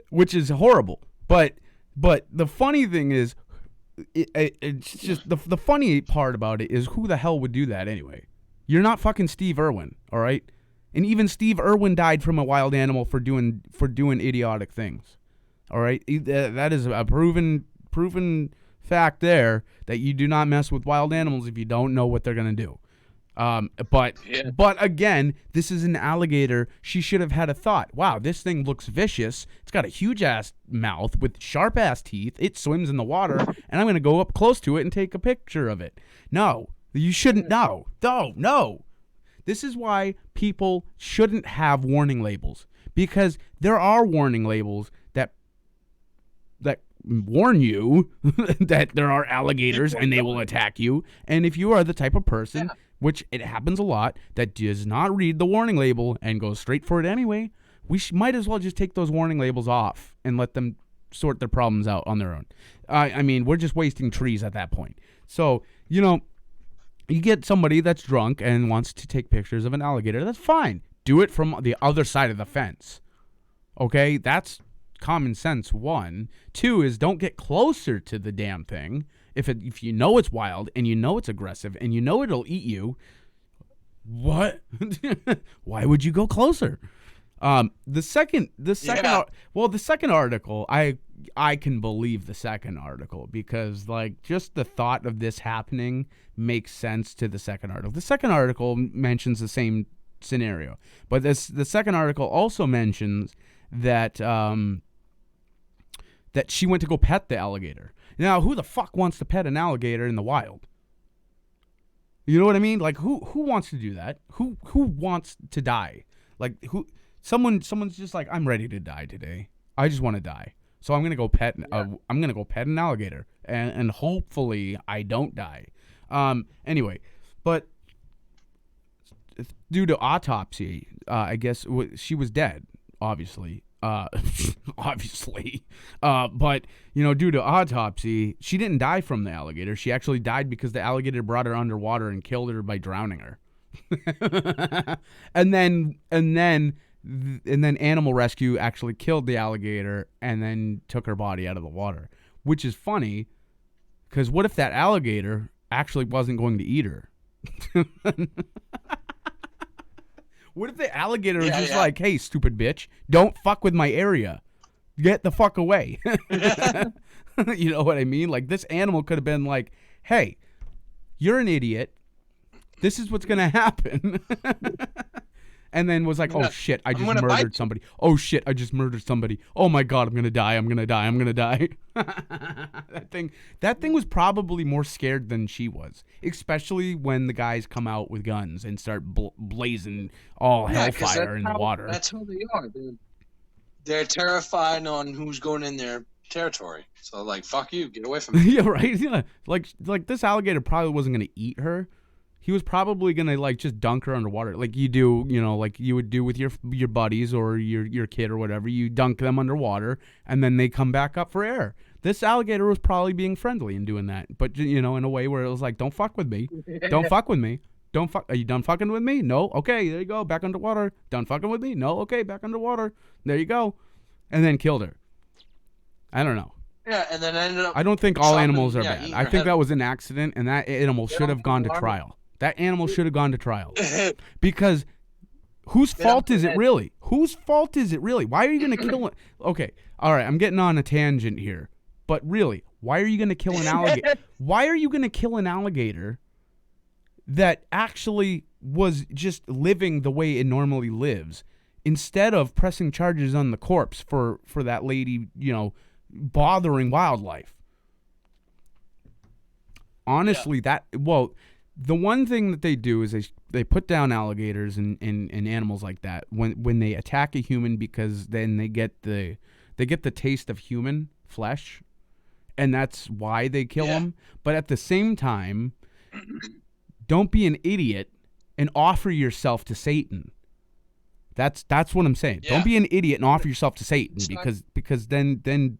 Which is horrible. But the funny thing is, it's just the funny part about it is, who the hell would do that anyway? You're not fucking Steve Irwin, all right? And even Steve Irwin died from a wild animal for doing idiotic things. All right, that is a proven fact there, that you do not mess with wild animals if you don't know what they're gonna do. But again, this is an alligator. She should have had a thought. Wow, this thing looks vicious. It's got a huge ass mouth with sharp ass teeth. It swims in the water, and I'm gonna go up close to it and take a picture of it. No, you shouldn't. No. This is why people shouldn't have warning labels, because there are warning labels that warn you that there are alligators and they will attack you. And if you are the type of person, which it happens a lot, that does not read the warning label and goes straight for it anyway, we might as well just take those warning labels off and let them sort their problems out on their own. I mean, we're just wasting trees at that point. So, you get somebody that's drunk and wants to take pictures of an alligator. That's fine. Do it from the other side of the fence. Okay? That's common sense, 1. 2 is, don't get closer to the damn thing. If you know it's wild and you know it's aggressive and you know it'll eat you, what? Why would you go closer? The second article, I can believe the second article, because like just the thought of this happening makes sense to the second article. The second article mentions the same scenario, but the second article also mentions that that she went to go pet the alligator. Now, who the fuck wants to pet an alligator in the wild? You know what I mean? Like, who wants to do that? Who wants to die? Like, someone's just like, I'm ready to die today. I just want to die. So I'm gonna go pet. I'm gonna go pet an alligator, and hopefully I don't die. Anyway, but due to autopsy, I guess she was dead. Obviously. But due to autopsy, she didn't die from the alligator. She actually died because the alligator brought her underwater and killed her by drowning her. and then animal rescue actually killed the alligator and then took her body out of the water, which is funny, because what if that alligator actually wasn't going to eat her? What if the alligator was just like, hey, stupid bitch, don't fuck with my area. Get the fuck away. You know what I mean? Like, this animal could have been like, hey, you're an idiot. This is what's going to happen. And then was like, oh, shit, I just murdered somebody. Oh, shit, I just murdered somebody. Oh, my God, I'm going to die. I'm going to die. I'm going to die. That thing was probably more scared than she was, especially when the guys come out with guns and start blazing all hellfire in the water. That's how they are, dude. They're terrified on who's going in their territory. So, like, fuck you. Get away from me. Yeah, right? Yeah. Like this alligator probably wasn't going to eat her. He was probably gonna like just dunk her underwater, like you do, like you would do with your buddies or your kid or whatever. You dunk them underwater, and then they come back up for air. This alligator was probably being friendly and doing that, but in a way where it was like, "Don't fuck with me, don't fuck with me, don't fuck. Are you done fucking with me? No, okay, there you go, back underwater. Done fucking with me? No, okay, back underwater. There you go," and then killed her. I don't know. Yeah, and then ended up. I don't think all animals are bad. I think that was an accident, and that animal should have gone to trial. That animal should have gone to trial. Because whose fault is it really? Whose fault is it really? Why are you going to kill it? Okay, all right, I'm getting on a tangent here. But really, why are you going to kill an alligator? Why are you going to kill an alligator that actually was just living the way it normally lives, instead of pressing charges on the corpse for that lady, bothering wildlife? honestly, the one thing that they do is they put down alligators and animals like that when they attack a human, because then they get the taste of human flesh, and that's why they kill them. But at the same time, don't be an idiot and offer yourself to Satan. That's what I'm saying. Don't be an idiot and offer yourself to Satan, because then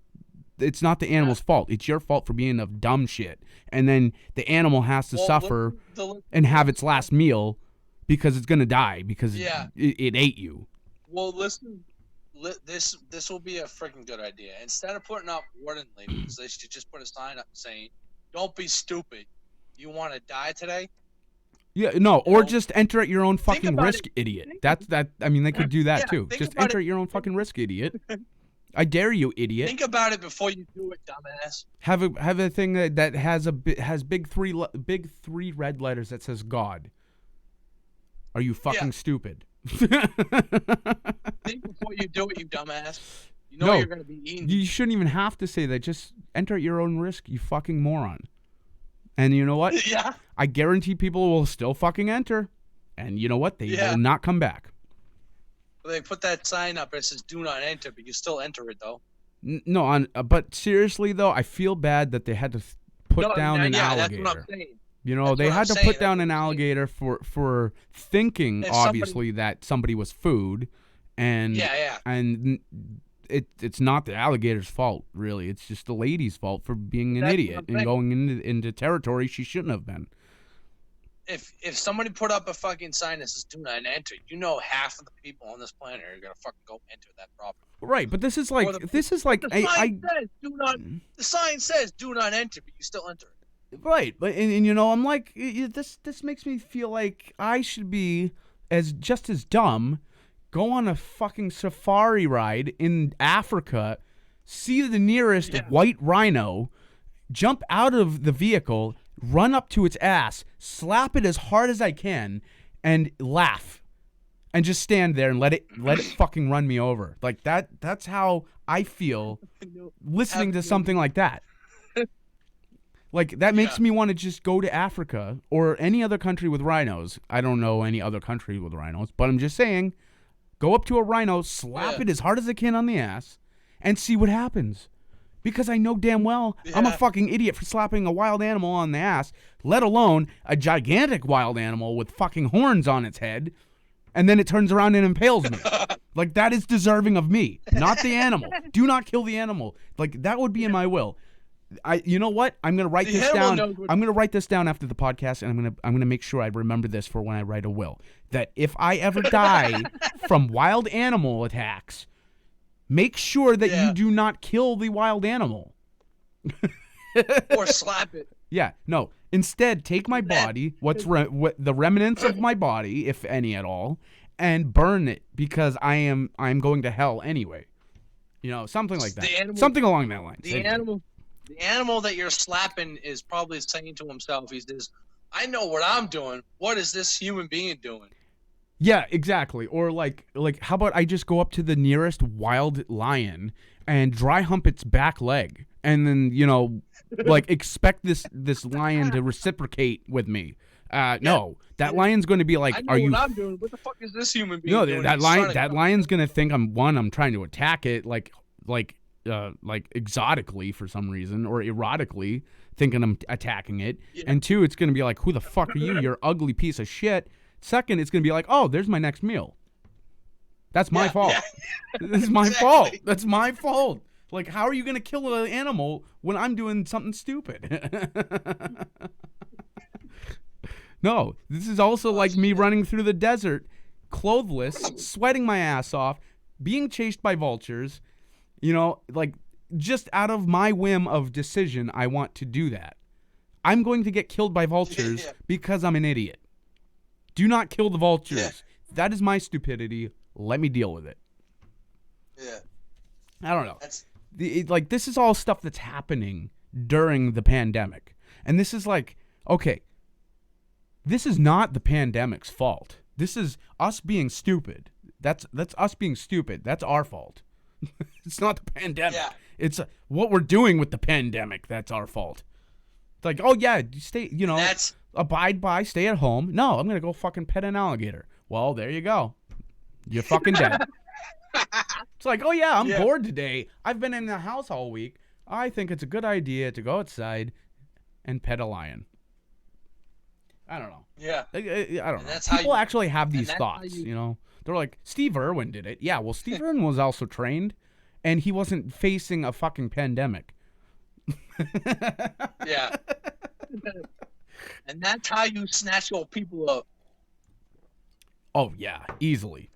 it's not the animal's fault. It's your fault for being of dumb shit. And then the animal has to suffer and have its last meal because it's going to die because it ate you. Well, listen, this will be a freaking good idea. Instead of putting up warning labels, they should just put a sign up saying, "Don't be stupid. You want to die today?" Yeah, no, or just enter at your own fucking risk, idiot. I mean, they could do that too. Just enter at your own fucking risk, idiot. I dare you, idiot. Think about it before you do it, dumbass. Have a thing that has big three red letters that says God. Are you fucking stupid? Think before you do it, you dumbass. You know you're gonna be eaten. You shouldn't even have to say that. Just enter at your own risk, you fucking moron. And you know what? Yeah. I guarantee people will still fucking enter. And you know what? They will not come back. They put that sign up that says "Do not enter," but you still enter it though. No, but seriously though, I feel bad that they had to put down an alligator. That's what I'm saying. You know, they had to put down an alligator for thinking, obviously, that somebody was food, and and it's not the alligator's fault, really. It's just the lady's fault for being an idiot and going into territory she shouldn't have been. If somebody put up a fucking sign that says "Do not enter," you know half of the people on this planet are gonna fucking go enter that property. Right, but this is like the sign says "Do not enter," but you still enter it. Right, but and you know, I'm like, this makes me feel like I should be just as dumb. Go on a fucking safari ride in Africa, see the nearest white rhino, jump out of the vehicle, run up to its ass, slap it as hard as I can, and laugh, and just stand there and let it fucking run me over. Like that's how I feel listening to something like that. Like, that makes me want to just go to Africa or any other country with rhinos. I don't know any other country with rhinos, but I'm just saying, go up to a rhino, slap it as hard as I can on the ass, and see what happens. Because I know damn well I'm a fucking idiot for slapping a wild animal on the ass, let alone a gigantic wild animal with fucking horns on its head, and then it turns around and impales me. Like, that is deserving of me, not the animal. Do not kill the animal. Like, that would be in my will. You know what? I'm gonna write this down. I'm gonna write this down after the podcast, and I'm gonna make sure I remember this for when I write a will. That if I ever die from wild animal attacks, make sure that you do not kill the wild animal. Or slap it. Yeah, no. Instead, take my body, what the remnants of my body, if any at all, and burn it, because I'm going to hell anyway. You know, something like that. Something along that line. The animal that you're slapping is probably saying to himself, he says, "I know what I'm doing. What is this human being doing?" Yeah, exactly. Or like, how about I just go up to the nearest wild lion and dry hump its back leg, and then, you know, like, expect this lion to reciprocate with me. No, that lion's going to be like, "I know what I'm doing. What the fuck is this human being doing?" No, that lion's going to think I'm trying to attack it, like exotically for some reason, or erotically, thinking I'm attacking it. And two, it's going to be like, "Who the fuck are you? You're ugly piece of shit." Second, it's going to be like, "Oh, there's my next meal." That's my fault. This is my fault. That's my fault. Like, how are you going to kill an animal when I'm doing something stupid? No, this is also like me running through the desert, clothless, sweating my ass off, being chased by vultures. You know, like, just out of my whim of decision, I want to do that. I'm going to get killed by vultures because I'm an idiot. Do not kill the vultures. Yeah. That is my stupidity. Let me deal with it. Yeah. I don't know. This is all stuff that's happening during the pandemic. And this is like, okay, this is not the pandemic's fault. This is us being stupid. That's us being stupid. That's our fault. It's not the pandemic. Yeah. It's what we're doing with the pandemic. That's our fault. It's like, oh yeah, stay, That's abide by, stay at home. No, I'm gonna go fucking pet an alligator. Well, there you go. You're fucking dead. It's like, oh yeah, I'm bored today. I've been in the house all week. I think it's a good idea to go outside and pet a lion. I don't know. yeah. I don't know. That's how People you- actually have these that's how thoughts, you- They're like, Steve Irwin did it. Yeah, well, Steve Irwin was also trained, and he wasn't facing a fucking pandemic. Yeah. And that's how you snatch old people up. Oh, yeah, easily.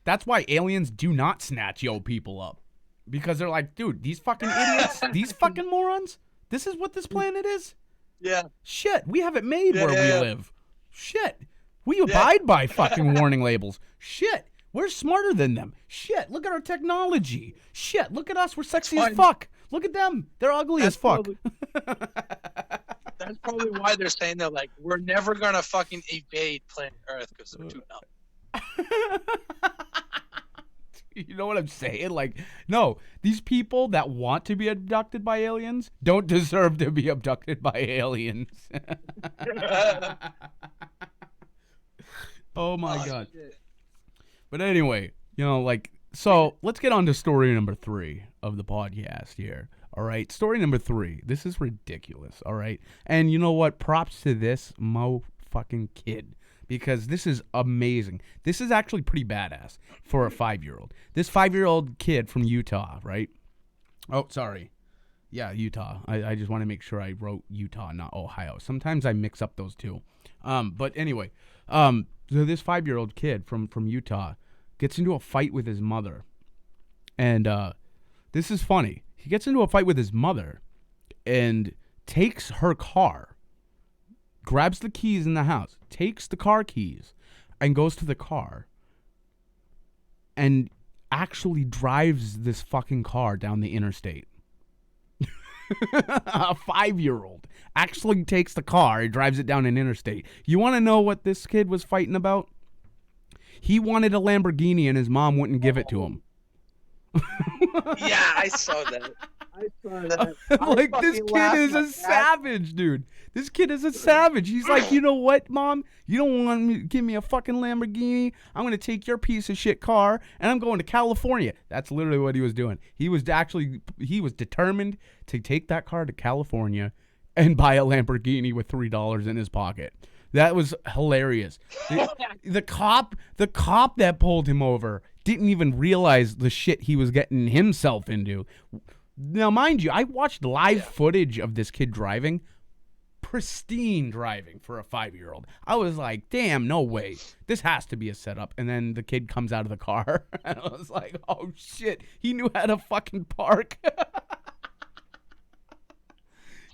That's why aliens do not snatch yo people up. Because they're like, dude, these fucking idiots, these fucking morons, this is what this planet is? Yeah. Shit, we have it made Yeah, where yeah, we yeah. live. Shit, we abide by fucking warning labels. Shit, we're smarter than them. Shit, look at our technology. Shit, look at us, we're sexy as fine. fuck. Look at them, they're ugly as fuck. That's probably why they're saying they're like, we're never gonna fucking evade planet Earth because we're too dumb. You know what I'm saying? Like, no, these people that want to be abducted by aliens don't deserve to be abducted by aliens. Oh my God. Shit. But anyway, so let's get on to story number 3 of the podcast here. All right. Story number 3. This is ridiculous. All right. And you know what? Props to this fucking kid. Because this is amazing. This is actually pretty badass for a 5-year-old. This 5-year-old kid from Utah, right? Oh, sorry. Yeah, Utah. I just want to make sure I wrote Utah, not Ohio. Sometimes I mix up those two. But anyway, so this 5-year-old kid from Utah gets into a fight with his mother. And this is funny. He gets into a fight with his mother and takes her car. Grabs the keys in the house, takes the car keys, and goes to the car and actually drives this fucking car down the interstate. A 5-year-old actually takes the car and drives it down an interstate. You want to know what this kid was fighting about? He wanted a Lamborghini and his mom wouldn't give it to him. Yeah, I saw that. I saw that. Like, this kid is a savage, dude. This kid is a savage. He's like, you know what, Mom? You don't want me to give me a fucking Lamborghini? I'm going to take your piece of shit car, and I'm going to California. That's literally what he was doing. He was determined to take that car to California and buy a Lamborghini with $3 in his pocket. That was hilarious. The cop that pulled him over didn't even realize the shit he was getting himself into. Now, mind you, I watched live footage of this kid driving. Pristine driving for a 5-year-old. I was like, damn, no way. This has to be a setup. And then the kid comes out of the car. And I was like, oh, shit. He knew how to fucking park.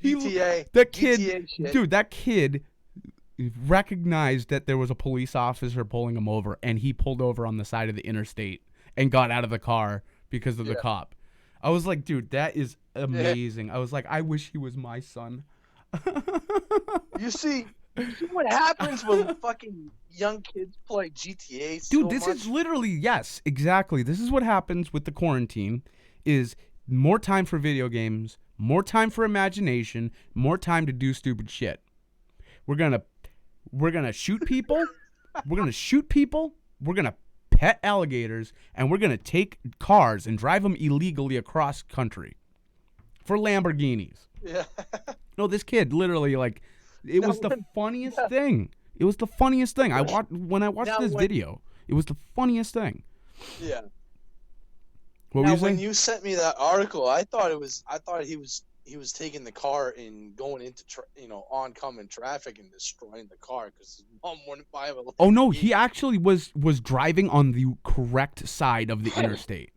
GTA. That kid, GTA shit. dude, that kid recognized that there was a police officer pulling him over, and he pulled over on the side of the interstate and got out of the car because of the cop. I was like, dude, that is amazing. I was like, I wish he was my son. You see what happens when fucking young kids play GTA so Dude, this much? is literally, yes, exactly. This is what happens with the quarantine is more time for video games, more time for imagination, more time to do stupid shit. We're going to shoot people. We're going to shoot people. We're going to pet alligators, and we're going to take cars and drive them illegally across country for Lamborghinis. Yeah. No, this kid literally, like, it was the funniest thing. It was the funniest thing. When I watched this video, it was the funniest thing. Yeah. What were Now, you saying? when you sent me that article, I thought he was taking the car and going into oncoming traffic and destroying the car because his mom wouldn't buy him a Oh no, he actually was driving on the correct side of the interstate.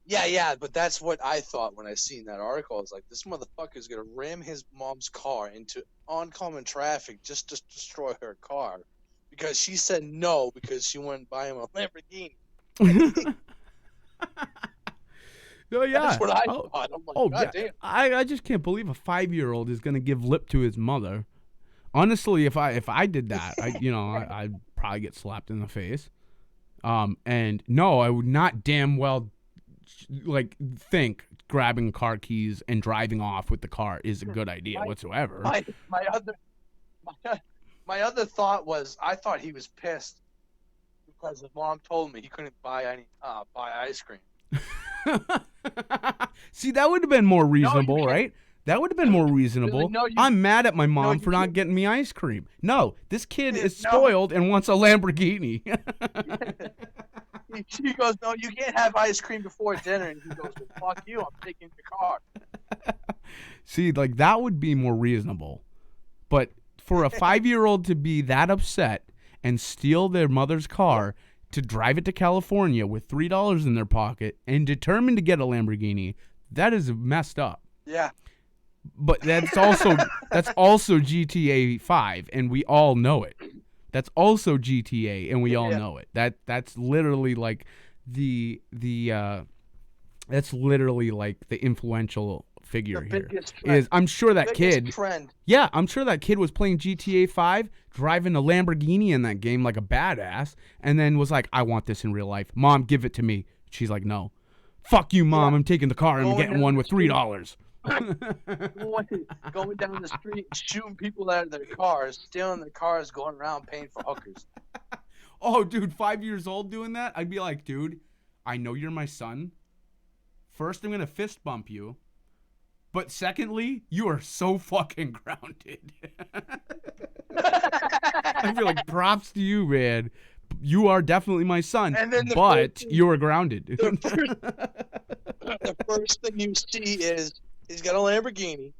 Yeah, but that's what I thought when I seen that article. I was like, this motherfucker's gonna ram his mom's car into oncoming traffic just to destroy her car because she said no because she wouldn't buy him a Lamborghini. Oh yeah, That's what I thought. I'm like, God damn. I just can't believe a 5-year-old is gonna give lip to his mother. Honestly, if I did that, I'd probably get slapped in the face. And no, I would not damn well think grabbing car keys and driving off with the car is a good idea whatsoever. My other thought was I thought he was pissed because his mom told me he couldn't buy ice cream. See, that would have been more reasonable, right? That would have been more reasonable. No, I'm mad at my mom you for not can't. getting me ice cream. No, this kid is No. spoiled and wants a Lamborghini. She goes, no, you can't have ice cream before dinner. And he goes, well, fuck you, I'm taking the car. See, like, that would be more reasonable. But for a 5-year-old to be that upset and steal their mother's car to drive it to California with $3 in their pocket and determined to get a Lamborghini, that is messed up. Yeah. But that's also GTA 5, and we all know it. That's also GTA, and we all know it. That's literally like that's literally like the influential figure here. Is I'm sure that kid. Trend. Yeah, I'm sure that kid was playing GTA 5, driving a Lamborghini in that game like a badass, and then was like, "I want this in real life. Mom, give it to me." She's like, "No." "Fuck you, Mom. I'm taking the car and I'm getting one with $3. Going down the street, shooting people out of their cars, stealing their cars, going around paying for hookers. Oh, dude, 5 years old doing that? I'd be like, dude, I know you're my son. First, I'm going to fist bump you. But secondly, you are so fucking grounded. I feel like props to you, man. You are definitely my son, but you are grounded. The first thing you see is he's got a Lamborghini.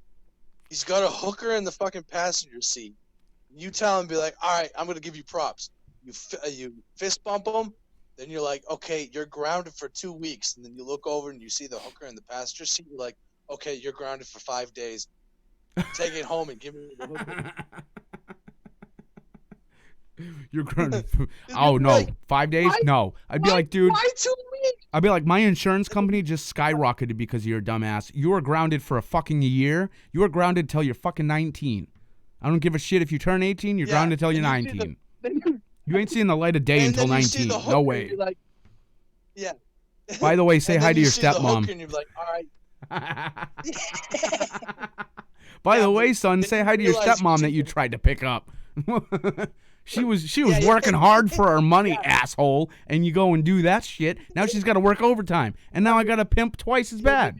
He's got a hooker in the fucking passenger seat. You tell him, be like, all right, I'm going to give you props. You fist bump him. Then you're like, okay, you're grounded for 2 weeks. And then you look over and you see the hooker in the passenger seat. You're like, okay, you're grounded for 5 days. Take it home and give me the hooker. You're grounded. Oh, no. Like, 5 days? No. I'd be like, dude. Why 2 weeks? I'd be like, my insurance company just skyrocketed because of your dumbass. You are grounded for a fucking year. You are grounded till you're fucking 19. I don't give a shit if you turn 18. You're grounded till you're 19. You ain't seeing the light of day until 19. No way. Like, yeah. By the way, say hi to your stepmom. And you're like, all right. By the way, son, say hi to your stepmom that you tried to pick up. She was working hard for her money, asshole, and you go and do that shit. Now she's got to work overtime, and now I got to pimp twice as bad.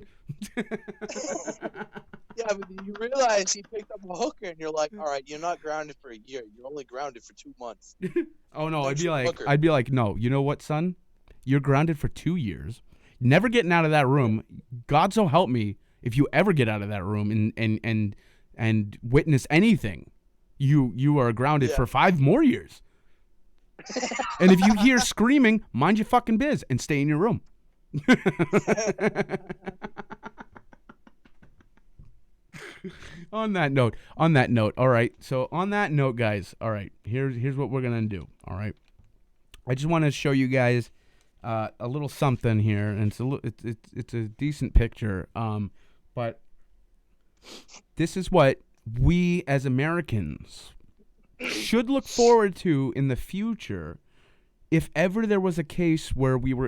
Yeah, but you realize he picked up a hooker, and you're like, all right, you're not grounded for a year. You're only grounded for 2 months. Oh no, I'd be like, no, you know what, son? You're grounded for 2 years, never getting out of that room. God so help me, if you ever get out of that room and witness anything. You are grounded for 5 more years. And if you hear screaming, mind your fucking biz and stay in your room. On that note, all right. So on that note, guys, all right, here's what we're gonna do. All right, I just want to show you guys a little something here, and it's a decent picture. But this is what we as Americans should look forward to in the future, if ever there was a case where we were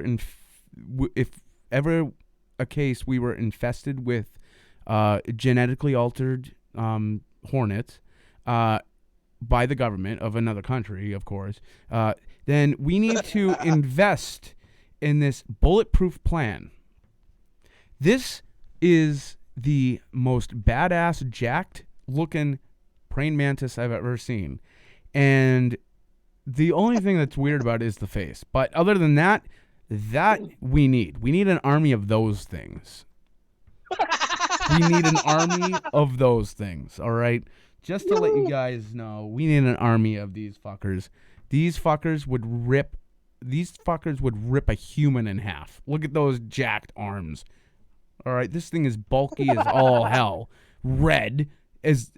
infested with genetically altered hornets by the government of another country, of course, then we need to invest in this bulletproof plan. This is the most badass, jacked looking praying mantis I've ever seen, and the only thing that's weird about it is the face. But other than that we need an army of those things. We need an army of those things. All right, just to let you guys know, we need an army of these fuckers. These fuckers would rip a human in half. Look at those jacked arms. All right, this thing is bulky as all hell. Red is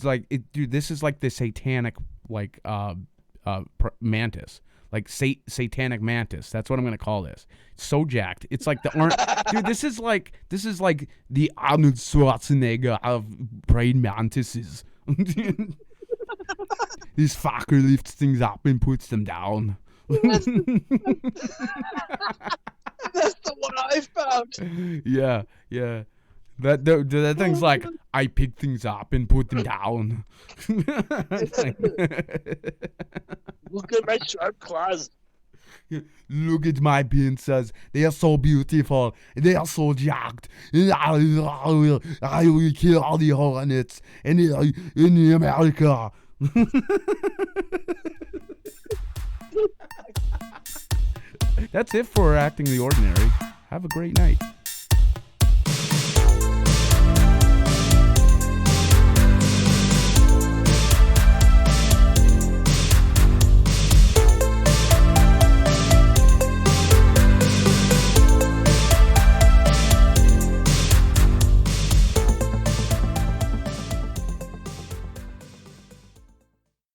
like it, dude. This is like the satanic mantis, like satanic mantis. That's what I'm gonna call this. It's so jacked. It's like the orange. Dude, this is like the Arnold Schwarzenegger of praying mantises. This fucker lifts things up and puts them down. That's the one I I found. Yeah, yeah. That thing's like, I pick things up and put them down. It's like- Look at my sharp claws. Look at my pincers. They are so beautiful. They are so jacked. I will kill all the Hornets in America. That's it for Acting the Ordinary. Have a great night.